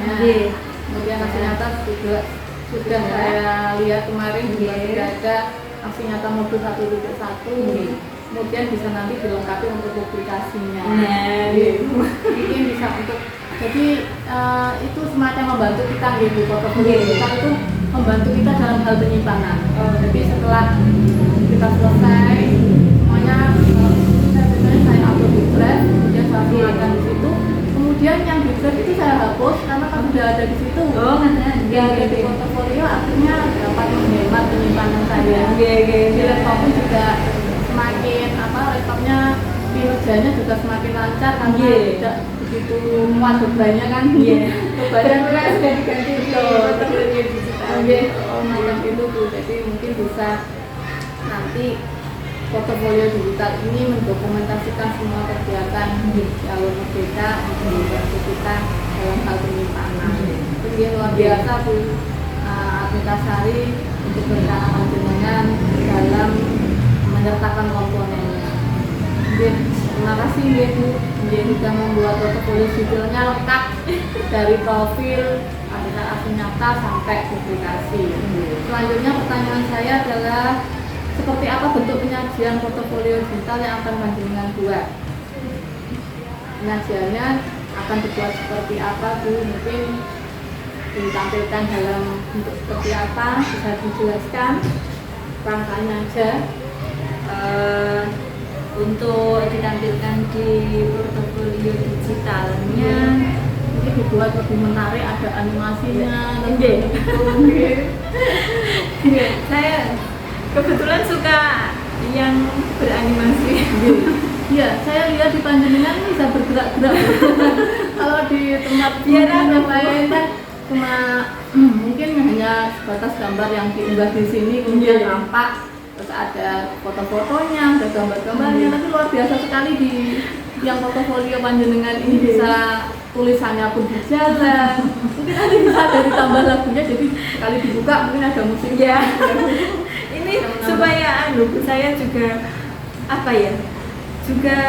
Kemudian aksi nyata juga sudah saya lihat kemarin juga sudah ada aksi nyata modul 1.1. Kemudian bisa nanti dilengkapi untuk publikasinya. Mungkin bisa untuk jadi itu semacam membantu kita gitu, portofolio kita itu membantu kita dalam hal penyimpanan. Jadi setelah kita selesai semuanya, saya upload di Drive, kemudian saya tuangkan di situ. Kemudian yang di Drive itu saya hapus karena kan sudah ada di situ. Dia ada di portofolio, akhirnya dapat menghemat penyimpanan saya. Di laptop pun juga semakin laptopnya kinerjanya juga semakin lancar karena tidak begitu muat bebannya kan. Bebannya sudah diganti portofolio digital. Macam itu Bu. Jadi mungkin bisa nanti portofolio digital ini mendokumentasikan semua kegiatan di alur merdeka untuk membantu kita dalam hal penyimpanan. Itu dia luar biasa Bu Atintasari untuk rencana panjenengan dalam menyertakan komponennya. Terima kasih Bu. Sudah membuat portofolio digitalnya lengkap dari profil, aksi nyata sampai publikasi. Selanjutnya pertanyaan saya adalah seperti apa bentuk penyajian portofolio digital yang akan panjenengan buat? Penyajiannya akan dibuat seperti apa Bu? Mungkin ditampilkan dalam bentuk seperti apa? Bisa dijelaskan rangkaian aja. Untuk ditampilkan di portofolio digitalnya mungkin dibuat lebih menarik, ada animasinya. Saya kebetulan suka yang beranimasi. Iya, saya lihat di panjenengan bisa bergerak-gerak. Kalau di tempat yang lain kan cuma mungkin hanya sebatas gambar yang diunggah di sini kemudian nampak, terus ada foto-fotonya, ada gambar-gambarnya. Tapi luar biasa sekali di yang portofolio panjenengan ini, bisa tulisannya pun berjalan. Mungkin nanti bisa ada ditambah lagunya, jadi sekali dibuka mungkin ada musiknya. Ini supaya saya juga juga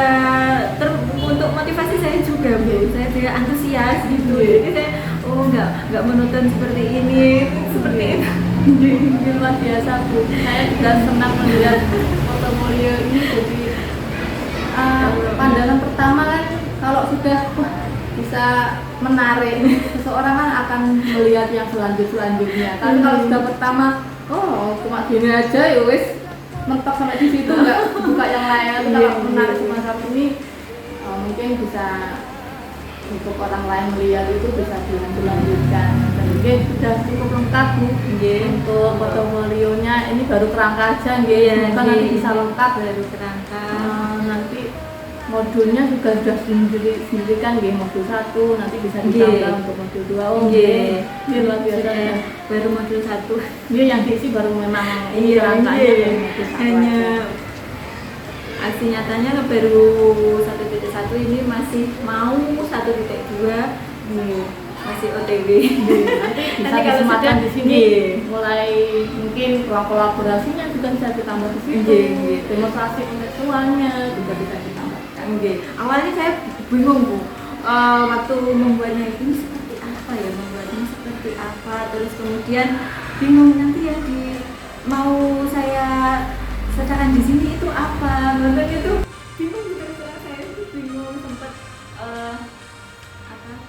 untuk motivasi saya juga Bu, saya juga antusias gitu. Jadi saya nggak menonton seperti ini, seperti itu. Luar biasa Bu, saya juga senang melihat portofolio ini. Jadi pandangan pertama kan kalau sudah bisa menarik. Seseorang kan akan melihat yang selanjutnya. Tapi kalau sudah pertama, oh cuma gini aja ya wis mentok sampai di situ, nggak buka yang lain. Tapi kalau menarik semacam ini mungkin bisa untuk orang lain melihat itu bisa dilanjutkan. Oke, sudah cukup lengkap Bu. Untuk portofolionya ini baru kerangka aja nggih. Semoga nanti bisa lengkap baru kerangka. Nanti modulnya juga sudah sendiri kan nggih, modul 1 nanti bisa ditambah untuk modul 2. Oh nggih. Ini luar biasa ya. Baru modul 1. Dia yang diisi baru memang ini rangkanya modul 1 hanya aja. aksi nyatanya baru 1.1 ini masih mau 1.2 masih OTW. Nanti bisa kalau kesempatan sudah di sini mulai mungkin ruang kolaborasinya juga bisa ditambah di situ. Demonstrasi pengetahuannya juga bisa ditambahkan. Awalnya saya bingung Bu, waktu membuatnya ini seperti apa ya, membuatnya seperti apa, terus kemudian bingung nanti yang mau saya sekarang di sini itu apa, nonton itu bingung juga. Saya itu bingung sempat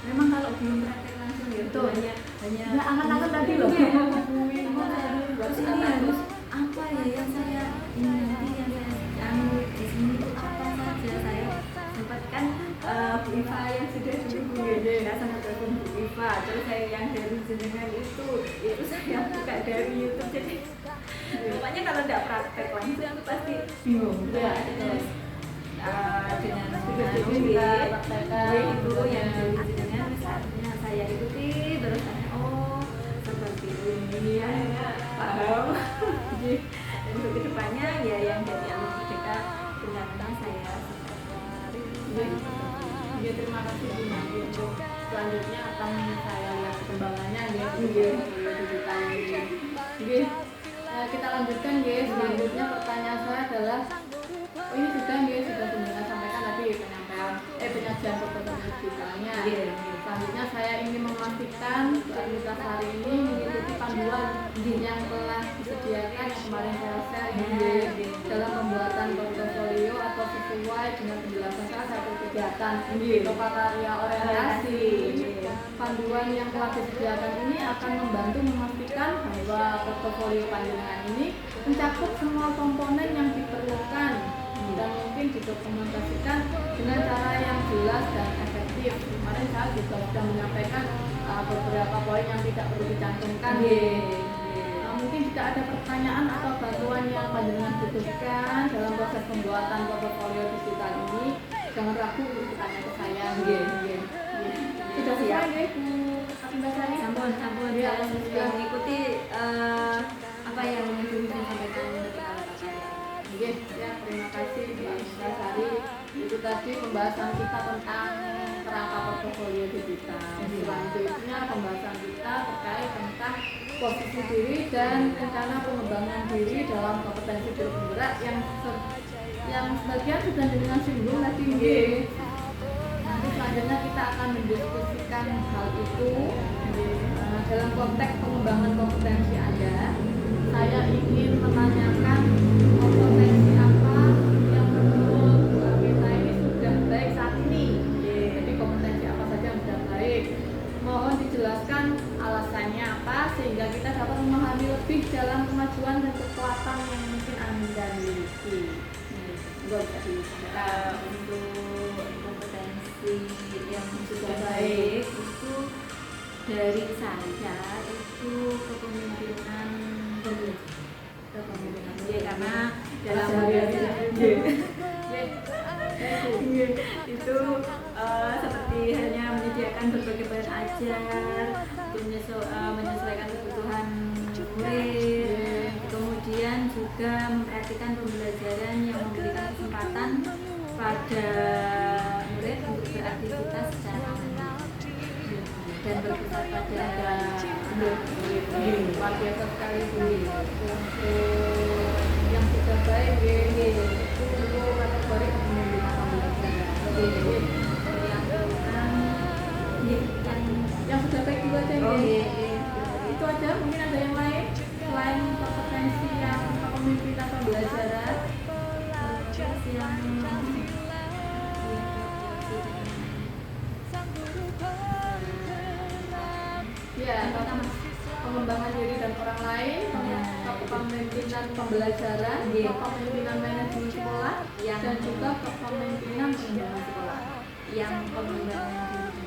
memang kalau belum praktek langsung ya itu hanya ya angan-angan tadi loh. Terus ini harus apa ya yang saya ini nanti yang di sini itu apa saja. Saya sempat kan Bu Iva yang sudah dulu nggak sama telepon Bu Iva, terus saya yang dari jenengan itu saya buka dari YouTube. Jadi pokoknya kalau tidak praktek langsung itu pasti bingung. Ya, dengan itu yang jenengan misalnya saya ikuti terus oh seperti ini ya paham. Jadi untuk kedepannya ya yang dari Alun Merdeka benar-benar saya ya terima kasih Bu. Nanti untuk selanjutnya akan saya lihat perkembangannya ya. Kita lanjutkan guys. Selanjutnya pertanyaan saya adalah ini sudah jenengan sampaikan tadi penyajian portofolio digitalnya. Selanjutnya saya ingin memastikan aktivitas hari ini mengikuti panduan yang telah disediakan yang kemarin saya share dalam pembuatan portofolio atau sesuai dengan penjelasan salah satu kegiatan Topa Karya Orientasi. Panduan yang telah disediakan ini akan membantu memastikan bahwa portofolio panjenengan ini mencakup semua komponen yang diperlukan dan mungkin didokumentasikan dengan cara yang jelas dan efektif. Kemarin saya juga sudah menyampaikan beberapa poin yang tidak perlu dicantumkan. Mungkin jika ada pertanyaan atau bantuan yang panjenengan butuhkan dalam proses pembuatan portofolio digital ini, jangan ragu untuk bertanya ke saya. Sudah siap Bu Apindarsari? Sampun ya, sudah mengikuti apa yang disampaikan ya, terima kasih Mbak Apindarsari. Itu tadi pembahasan kita tentang kerangka portofolio digital. Selanjutnya pembahasan kita terkait tentang posisi diri dan rencana pengembangan diri dalam kompetensi bergerak yang sebagian sudah dengan singgung tadi. Nanti selanjutnya kita akan mendiskusikan hal itu dalam konteks pengembangan kompetensi Anda. Saya ingin menanyakan kompetensi apa yang menurut kita ini sudah baik saat ini. Jadi kompetensi apa saja yang sudah baik. Mohon dijelaskan alasannya apa sehingga kita dapat memahami lebih dalam kemajuan dan kekuatan yang mungkin Anda miliki. Untuk kompetensi yang sudah baik itu dari saya itu kepemimpinan karena dalam itu seperti hanya menyediakan berbagai bahan ajar, menyesuaikan kebutuhan murid, kemudian juga memperhatikan pembelajaran yang memberikan kesempatan pada murid untuk beraktivitas secara mandiri dan berpusat pada luar biasa sekali Bu. Yang sudah baik itu untuk kategori kepemimpinan pembelajaran. Yang sudah baik juga aja itu aja. Mungkin ada yang lain selain kompetensi yang kepemimpinan pembelajaran yang Iya, yang pertama. pengembangan diri dan orang lain, kepemimpinan pembelajaran, Iya. kepemimpinan manajemen sekolah, Yang- dan juga kepemimpinan pengembangan sekolah. Yang pengembangan diri.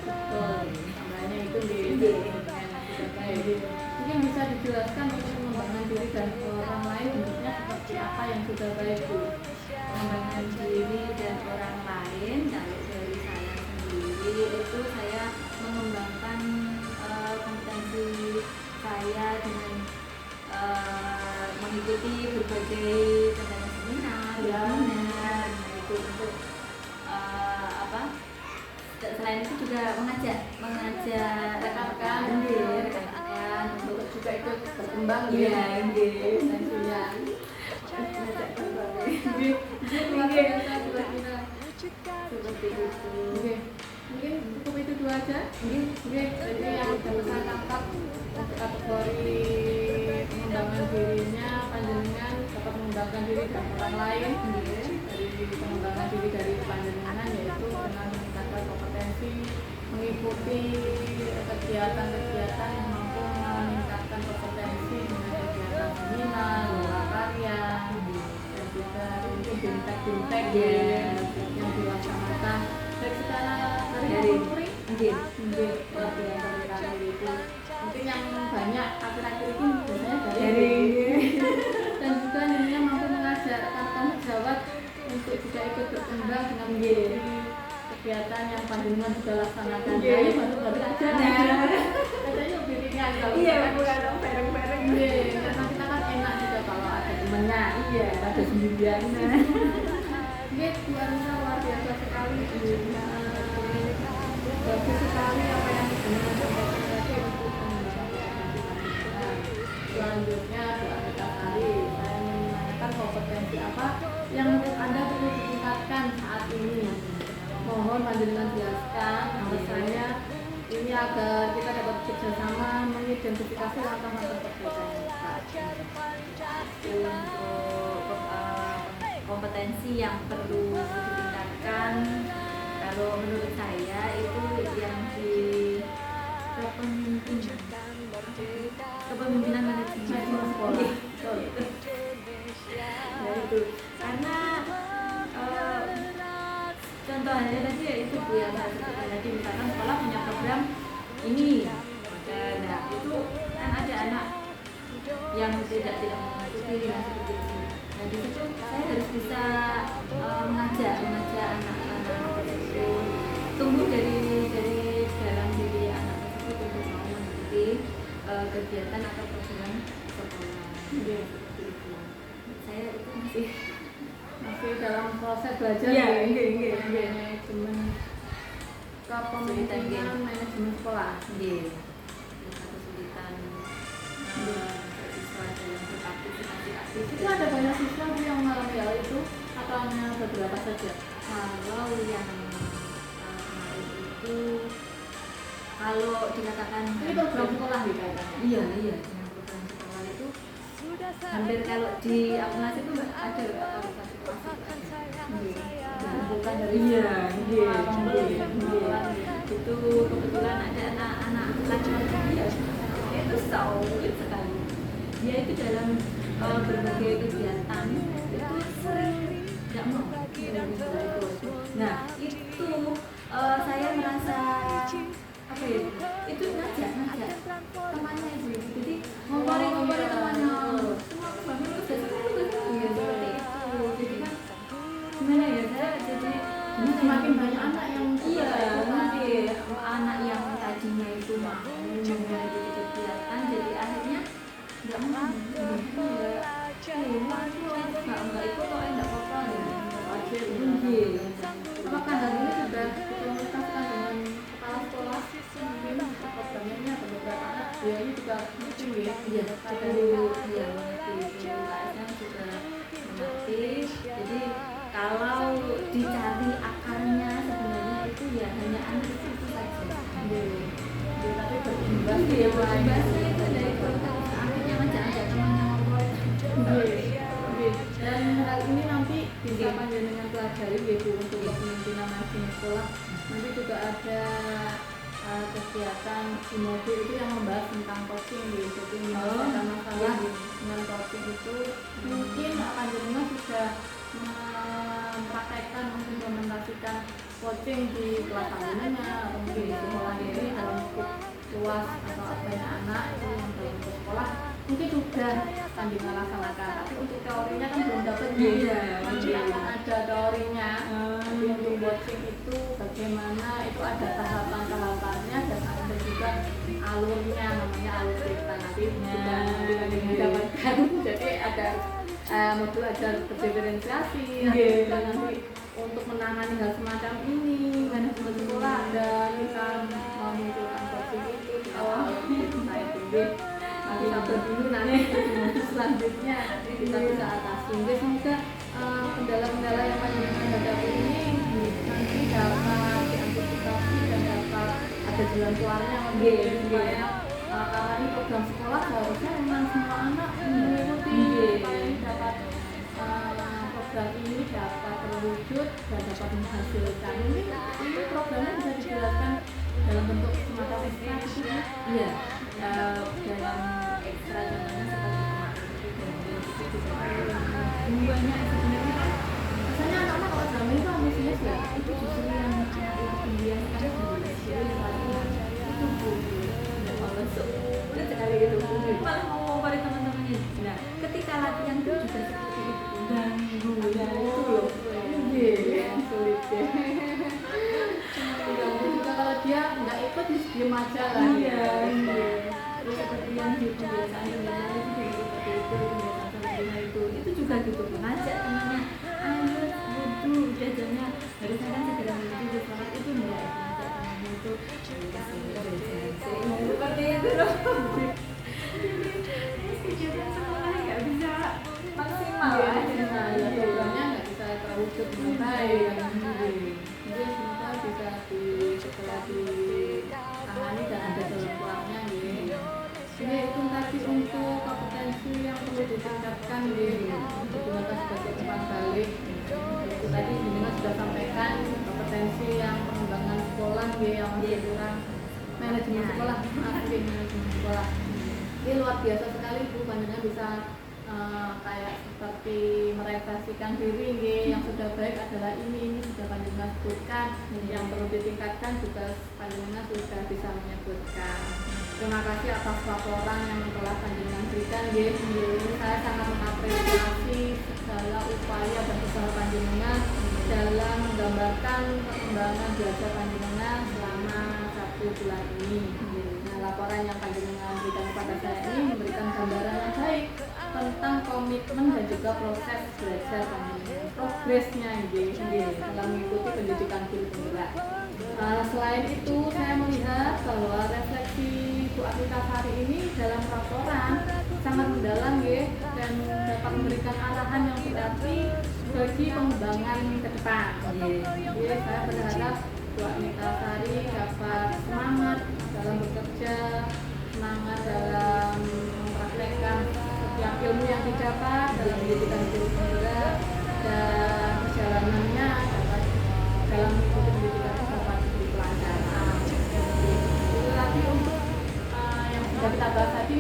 Betul, tambahnya itu di Iya. sudah baik. Mungkin bisa dijelaskan untuk pengembangan diri dan orang lain bentuknya seperti apa yang sudah baik, Bu? Pengembangan diri dan orang lain, kalau dari saya sendiri itu saya mengembangkan kompetensi saya dengan mengikuti berbagai kegiatan seminar, Ya. webinar, itu untuk apa? Selain itu juga mengajak Rekan-rekan, rekan-rekan untuk untuk juga ikut berkembang iya, tentunya. Luar biasa, luar biasa. seperti itu. Oke, mungkin cukup itu dulu aja. Oke, jadi yang bisa saya tangkap untuk kategori pengembangan dirinya, panjenengan dapat mengembangkan diri dan orang lain. Dari pengembangan diri dari panjenengan yaitu dengan meningkatkan kompetensi, mengikuti kegiatan-kegiatan yang mampu meningkatkan kompetensi dengan kegiatan seminar, lola karya, dan juga mungkin bintek-bintek yang dilaksanakan dari segala dari Polri. Mungkin luar biasa sekali itu. Mungkin yang banyak akhir-akhir ini biasanya dari dan juga nilainya mampu mengajak rekan-rekan sejawat untuk juga ikut berkembang dengan mengikuti kegiatan yang panjenengan sudah laksanakan. Saya baru-baru aja. Katanya lebih ringan kalau Iya, bukan bareng-bareng. karena kita kan enak juga kalau ada temennya. Iya, ada sendirian. Iya, Bu Anissa luar biasa sekali. Bagus sekali apa yang dengan sampaikan tadi untuk pengembangan. Selanjutnya Bu Anissa Sari, saya ingin menanyakan kompetensi apa yang menurut Anda perlu ditingkatkan saat ini. Mohon panjenengan jelaskan agar saya ini agar kita dapat bekerjasama mengidentifikasi langkah-langkah perbaikan Untuk kompetensi yang perlu ditingkatkan, kalau menurut saya itu yang di kepemimpinan manajemen sekolah. Ya itu karena contohnya tadi ya itu Bu yang saya sebutkan tadi, misalkan sekolah punya program ini, nah itu kan ada anak yang tidak mengikuti yang seperti itu. Nah di situ saya harus bisa mengajak anak-anak itu tumbuh dari dalam diri anak tersebut untuk mau mengikuti kegiatan atau program sekolah. Iya. Seperti itu. Saya itu masih dalam proses belajar Iya, ya. iya. Manajemen kepemimpinan manajemen sekolah. Iya. Kesulitan siswa dalam berpartisipasi aktif. Itu ada banyak siswa Bu yang mengalami hal itu atau hanya beberapa saja? Kalau yang kemarin itu, kalau dikatakan Ini program sekolah dikatakan. iya dengan program sekolah itu hampir kalau di akumulasi itu ada organisasi Bukan dari itu kebetulan ada anak-anak laki-laki dia itu sulit sekali. Dia itu dalam berbagai kegiatan itu sering nggak mau ikut. Nah itu saya merasa apa ya, itu ngajak temannya itu, jadi ngompori temannya semua bangun udah seperti itu. Jadi kan gimana ya, saya jadi semakin banyak anak yang nanti anak yang tadinya itu mau mengikuti kegiatan jadi akhirnya nggak mau nggak ikut kok nggak apa-apa wajib. Apakah hal ini sudah dikomunikasikan dengan kepala sekolah? Mungkin programnya atau beberapa anak dia ini juga mungkin ya. Iya, ada yang mengerti UKSM juga mengerti. Jadi kalau dicari akarnya sebenarnya itu ya hanya anak itu saja. Tapi berimbas Iya, berimbasnya itu dari akhirnya ngajak temannya ngobrol. Dan hal ini nanti bisa panjenengan pelajari yaitu untuk kepemimpinan manajemen sekolah. Nanti juga ada kegiatan di mobil itu yang membahas tentang coaching gitu. Jadi menyelesaikan masalah dengan coaching itu mungkin panjenengan sudah mempraktekkan, mengimplementasikan coaching di kelas panjenengan atau mungkin di sekolah ini dalam lingkup luas atau banyak anak itu yang dalam lingkup sekolah mungkin sudah panjenengan laksanakan, tapi untuk teorinya kan belum dapat nanti akan ada teorinya. Jadi untuk coaching itu bagaimana, itu ada tahapan-tahapannya dan ada juga alurnya, namanya alur cerita nanti juga didapatkan. Jadi ada modul ajar berdiferensiasi, dan nanti untuk menangani hal semacam ini manajemen sekolah ada kita memunculkan coaching itu di awal saya tunggu nanti sabar dulu, nanti modul selanjutnya kita bisa atasi. Semoga kendala-kendala yang panjenengan hadapi ini nanti dapat diantisipasi dan dapat ada jalan keluarnya supaya karena ini program sekolah seharusnya memang semua anak mengikuti supaya ini dapat program ini dapat terwujud dan dapat menghasilkan. Ini programnya bisa dijelaskan dalam bentuk semacam ekstra gitu ya? Iya, dalam ekstra contohnya seperti kemarin itu banyak sebenarnya. Biasanya anak-anak kalau selama ini ambisius ya, itu justru yang kemudian kan Indonesia yang paling itu sulit sekali gitu. Malah mau ngompori teman-temannya. Nah, ketika latihan itu juga seperti itu. Dan itu loh. Iya, sulit deh. Juga kalau dia nggak ikut diem aja lah. Iya. Terus seperti yang di pembiasaan itu seperti itu pembiasaan itu juga gitu, mengajak temannya, ayo wudhu, udah jamnya harus akan segera menuju sholat itu enggak, mengajak temannya itu seperti itu loh. Kegiatan sekolah nggak bisa maksimal ya, programnya nggak bisa terwujud dengan baik. Jadi semoga bisa segera ditangani dan ada jalan keluarnya gitu. Jadi itu tadi untuk kompetensi yang perlu ditingkatkan digunakan sebagai umpan balik. Itu tadi Jenengan sudah sampaikan kompetensi yang pengembangan sekolah yang masih kurang, manajemen sekolah, manajemen sekolah. Ini luar biasa sekali Bu, panjenengan bisa kayak seperti merefleksikan diri yang sudah baik adalah ini sudah panjenengan sebutkan, yang perlu ditingkatkan juga panjenengan sudah bisa menyebutkan. Terima kasih atas laporan yang telah panjenengan berikan. Saya sangat mengapresiasi segala upaya dan usaha panjenengan dalam menggambarkan perkembangan belajar panjenengan selama 1 bulan ini. Nah, laporan yang panjenengan berikan kepada saya ini memberikan gambaran yang baik tentang komitmen dan juga proses belajar panjenengan, progresnya dalam mengikuti pendidikan guru penggerak. Selain itu, saya melihat bahwa refleksi Bu Apita Sari ini dalam laporan sangat mendalam dan dapat memberikan arahan yang berarti bagi pengembangan ke depan. Saya berharap Bu Apita Sari dapat semangat dalam bekerja, semangat dalam mempraktekkan setiap ilmu yang didapat dalam pendidikan guru penggerak, dan perjalanannya dapat dalam mengikuti pendidikan dapat diberi kelancaran. Itu tadi untuk yang sudah kita bahas tadi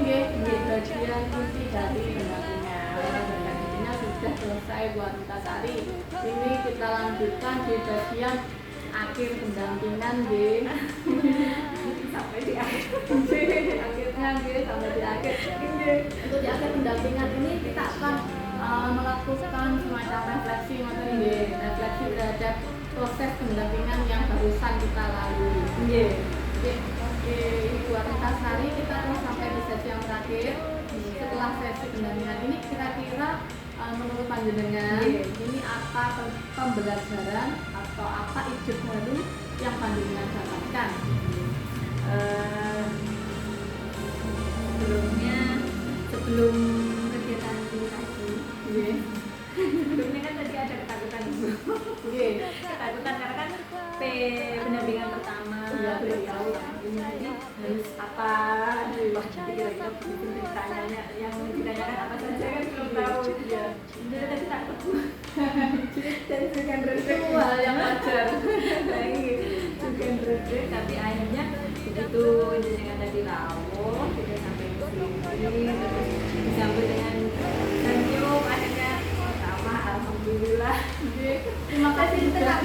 bagian inti dari pendampingan. Bagian intinya sudah selesai Bu Apita Sari. Ini kita lanjutkan di bagian akhir pendampingan sampai di akhir. Akhirnya sampai di akhir. Untuk di akhir pendampingan ini kita akan melakukan semacam refleksi refleksi terhadap proses pendampingan yang barusan kita lalui. Oke, Ibu Apita Sari, kita akan sampai di sesi yang terakhir. Setelah sesi pendampingan ini kira-kira menurut panjenengan ini apa pembelajaran atau apa ide baru yang panjenengan dapatkan? Sebelum kegiatan ini tadi, sebelumnya kan tadi ada ketakutan Ibu. Ketakutan karena kan pendampingan pertama belum tahu ini harus apa, kira-kira ditanya yang ditanyakan apa saja kan belum tahu. Jadi tadi takut dan juga hal yang wajar. Juga tapi akhirnya itu dengan tadi rawuh sudah sampai ke sini, terus disambut dengan senyum, akhirnya sama alhamdulillah. Terima kasih sudah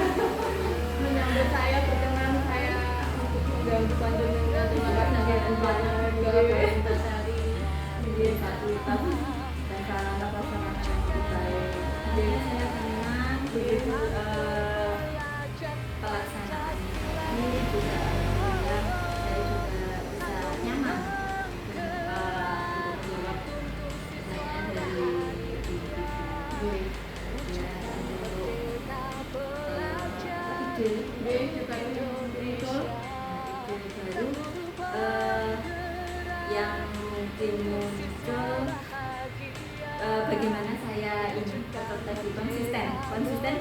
menyambut saya, berkenan saya untuk mengganggu panjenengan. Terima kasih banyak juga Mbak Intasari, fasilitas dan sarana prasarana yang lebih baik. Jadi saya senang begitu pelaksanaan ini juga alhamdulillah saya juga bisa nyaman untuk menjawab pertanyaan dari ibu ya untuk ide Kita ini baru yang mungkin muncul bagaimana saya ini tetap tadi konsisten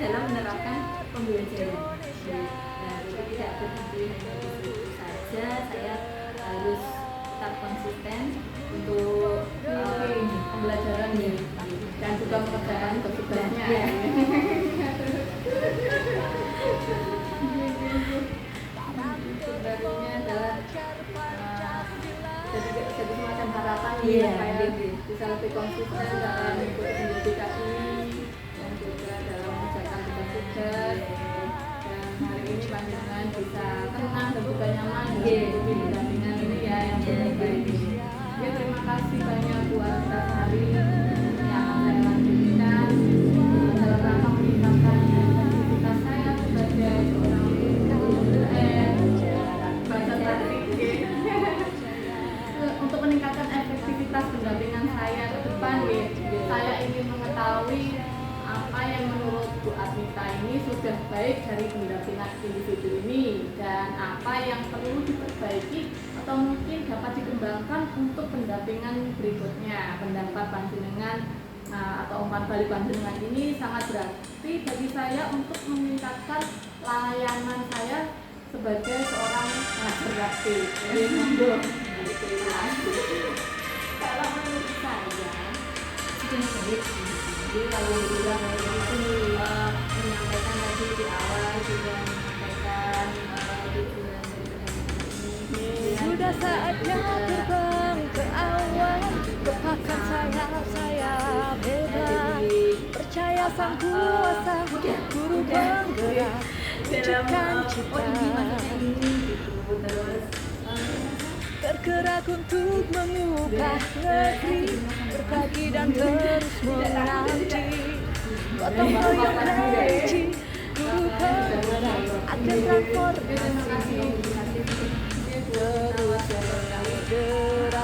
dalam menerapkan pembelajaran. Nah, jadi tidak berhenti hanya di situ saja, saya harus tetap konsisten untuk pembelajaran ya, dan juga pekerjaan tugasnya. Ya. Barunya adalah jadi semacam harapan Iya, saya gitu. bisa lebih konsisten dalam mengikuti pendidikan ini dan juga dalam mengerjakan tugas-tugas, dan hari ini panjenengan bisa tenang dan juga nyaman mengikuti pendampingan ini ya yang baik ini. Ya, terima kasih banyak buat Intasari yang akan saya lanjutkan dalam rangka meningkatkan aktivitas saya sebagai seorang baca tadi untuk meningkatkan efektivitas pendampingan saya ke depan. Saya ingin mengetahui apa yang menurut Bu Admita ini sudah baik dari pendampingan individu ini dan apa yang perlu diperbaiki atau mungkin dapat dikembangkan untuk pendampingan berikutnya. Pendapat panjenengan atau umpan balik panjenengan ini sangat berarti bagi saya untuk meningkatkan layanan saya sebagai seorang pengajar bakti. Kalau menurut saya sudah baik. Jadi kalau bilang itu menyampaikan tadi di awal juga menyampaikan tujuan dari pendidikan ini. Sudah saatnya terbang ke awan, lepaskan sayap bebas. Percaya sang kuasa, guru penggerak, wujudkan cita. Terus Tergerak untuk mengubah negeri, berbagi dan terus menanti. Gotong royong energi, guru penggerak, akan transformasi. Terus bergerak,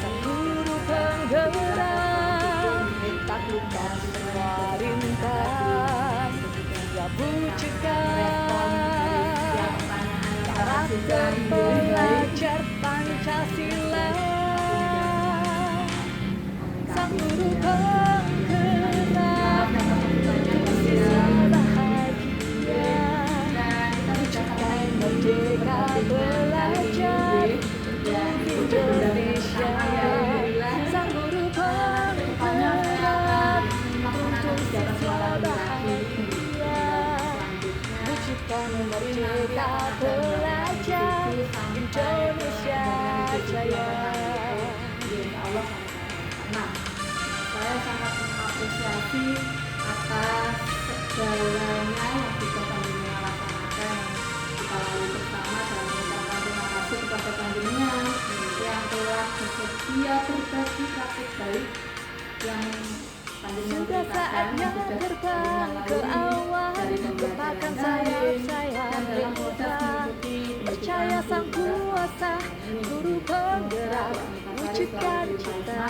sang guru penggerak, taklukkan semua rintangan, dia wujudkan karakter pelajar Pancasila. Sang guru penggerak untuk sisa bahagia, wujudkan merdeka belajar Indonesia. Sang guru penggerak untuk sisa bahagia, wujudkan merdeka belajar Indonesia Jaya. Allah. Nah, saya sangat mengapresiasi atas segalanya yang sudah panjenengan laksanakan, kita lalui bersama, dan mengucapkan terima kasih kepada panjenengan yang telah bersedia berbagi praktik baik yang panjenengan Sudah saatnya terbang ke awan, lepaskan sayap-sayap bebas. Percaya sang kuasa, guru penggerak, wujudkan cita.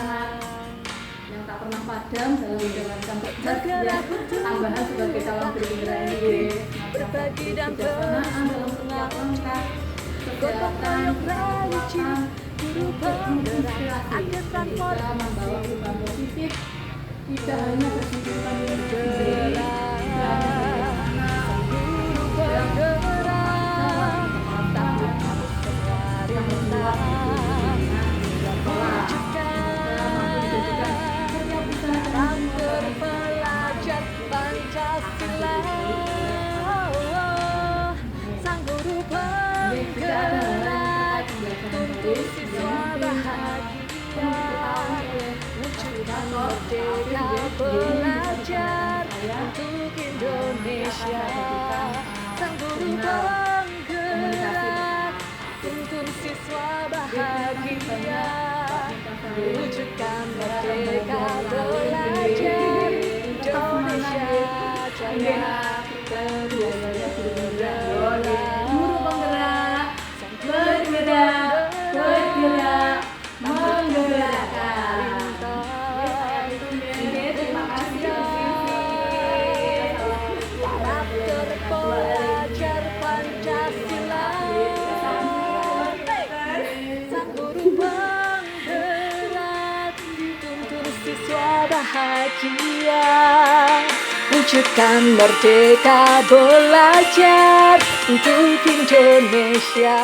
yang tak pernah padam dalam menjalankan tugas Bergerak dan untuk tambahan sebagai calon gerindra ini berbagi dan kebijaksanaan dalam setiap langkah gotong royong religi, guru penggerak, agen transport membawa perubahan positif tidak hanya berkesimpulan di negeri guru penggerak, takut semua rintangan, wujudkan karakter pelajar Pancasila. Sang guru penggerak Sang guru komunikasi penggerak tuntun siswa bahagia, wujudkan merdeka belajar Indonesia jaya. guru penggerak bergerak bergerak menggerakkan. Terima kasih. Karakter pelajar Pancasila, sang guru penggerak tuntun siswa bahagia, wujudkan merdeka belajar untuk Indonesia.